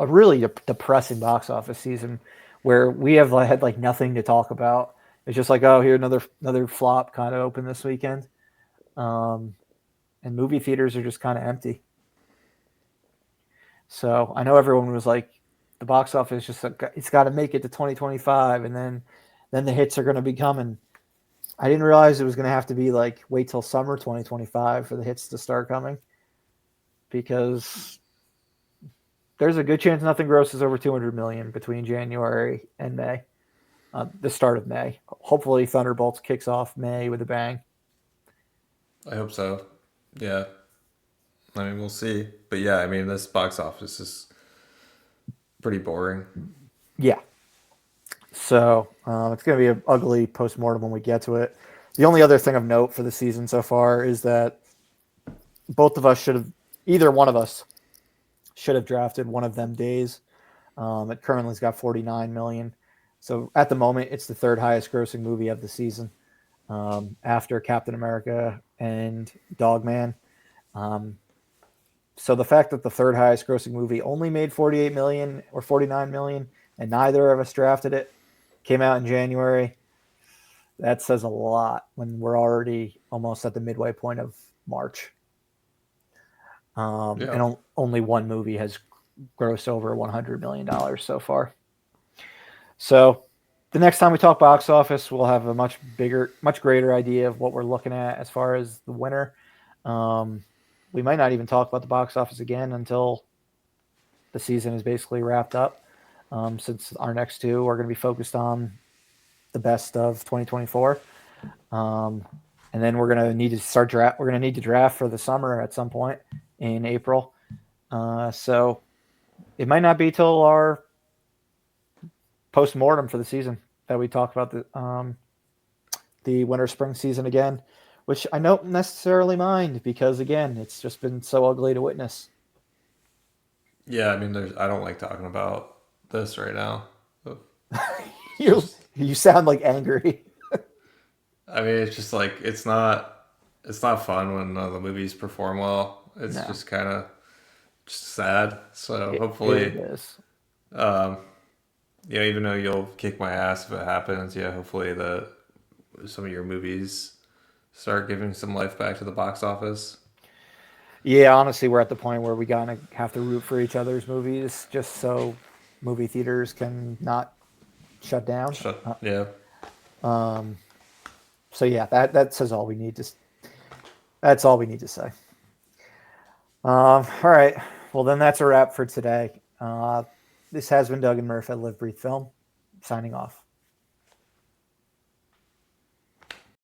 really depressing box office season where we have had like nothing to talk about. It's just like, oh, here another flop kind of open this weekend, um, and movie theaters are just kind of empty. So I know everyone was like, the box office just it's got to make it to 2025, and then the hits are going to be coming. I didn't realize it was going to have to be like wait till summer 2025 for the hits to start coming, because there's a good chance nothing grosses over 200 million between January and May, the start of May. Hopefully, Thunderbolts kicks off May with a bang. I hope so. Yeah. I mean, we'll see. But yeah, I mean, this box office is pretty boring. Yeah. So it's going to be an ugly postmortem when we get to it. The only other thing of note for the season so far is that both of us should have, either one of us should have drafted one of them days. It currently's got 49 million. So at the moment, it's the third highest grossing movie of the season, after Captain America and Dogman. So the fact that the third highest grossing movie only made 48 million or 49 million, and neither of us drafted it, came out in January, that says a lot when we're already almost at the midway point of March. Yeah. And only one movie has grossed over $100 million so far. So the next time we talk box office, we'll have a much greater idea of what we're looking at as far as the winner. We might not even talk about the box office again until the season is basically wrapped up, since our next two are going to be focused on the best of 2024. And then we're going to need to start draft. We're going to need to draft for the summer at some point in April. So it might not be till our post-mortem for the season that we talk about the winter spring season again, which I don't necessarily mind, because again, it's just been so ugly to witness. Yeah, I mean, I don't like talking about this right now. It's you just, you sound like angry. I mean, it's just like it's not fun when the movies perform well. It's No, just kind of just sad. So it hopefully, is. um, even though you'll kick my ass if it happens, yeah, hopefully some of your movies start giving some life back to the box office. Yeah, honestly, we're at the point where we gotta have to root for each other's movies just so movie theaters can not shut down. Yeah. So yeah, that says all we need to. That's all we need to say. All right. Well, then that's a wrap for today. This has been Doug and Murph at Live Breathe Film, signing off.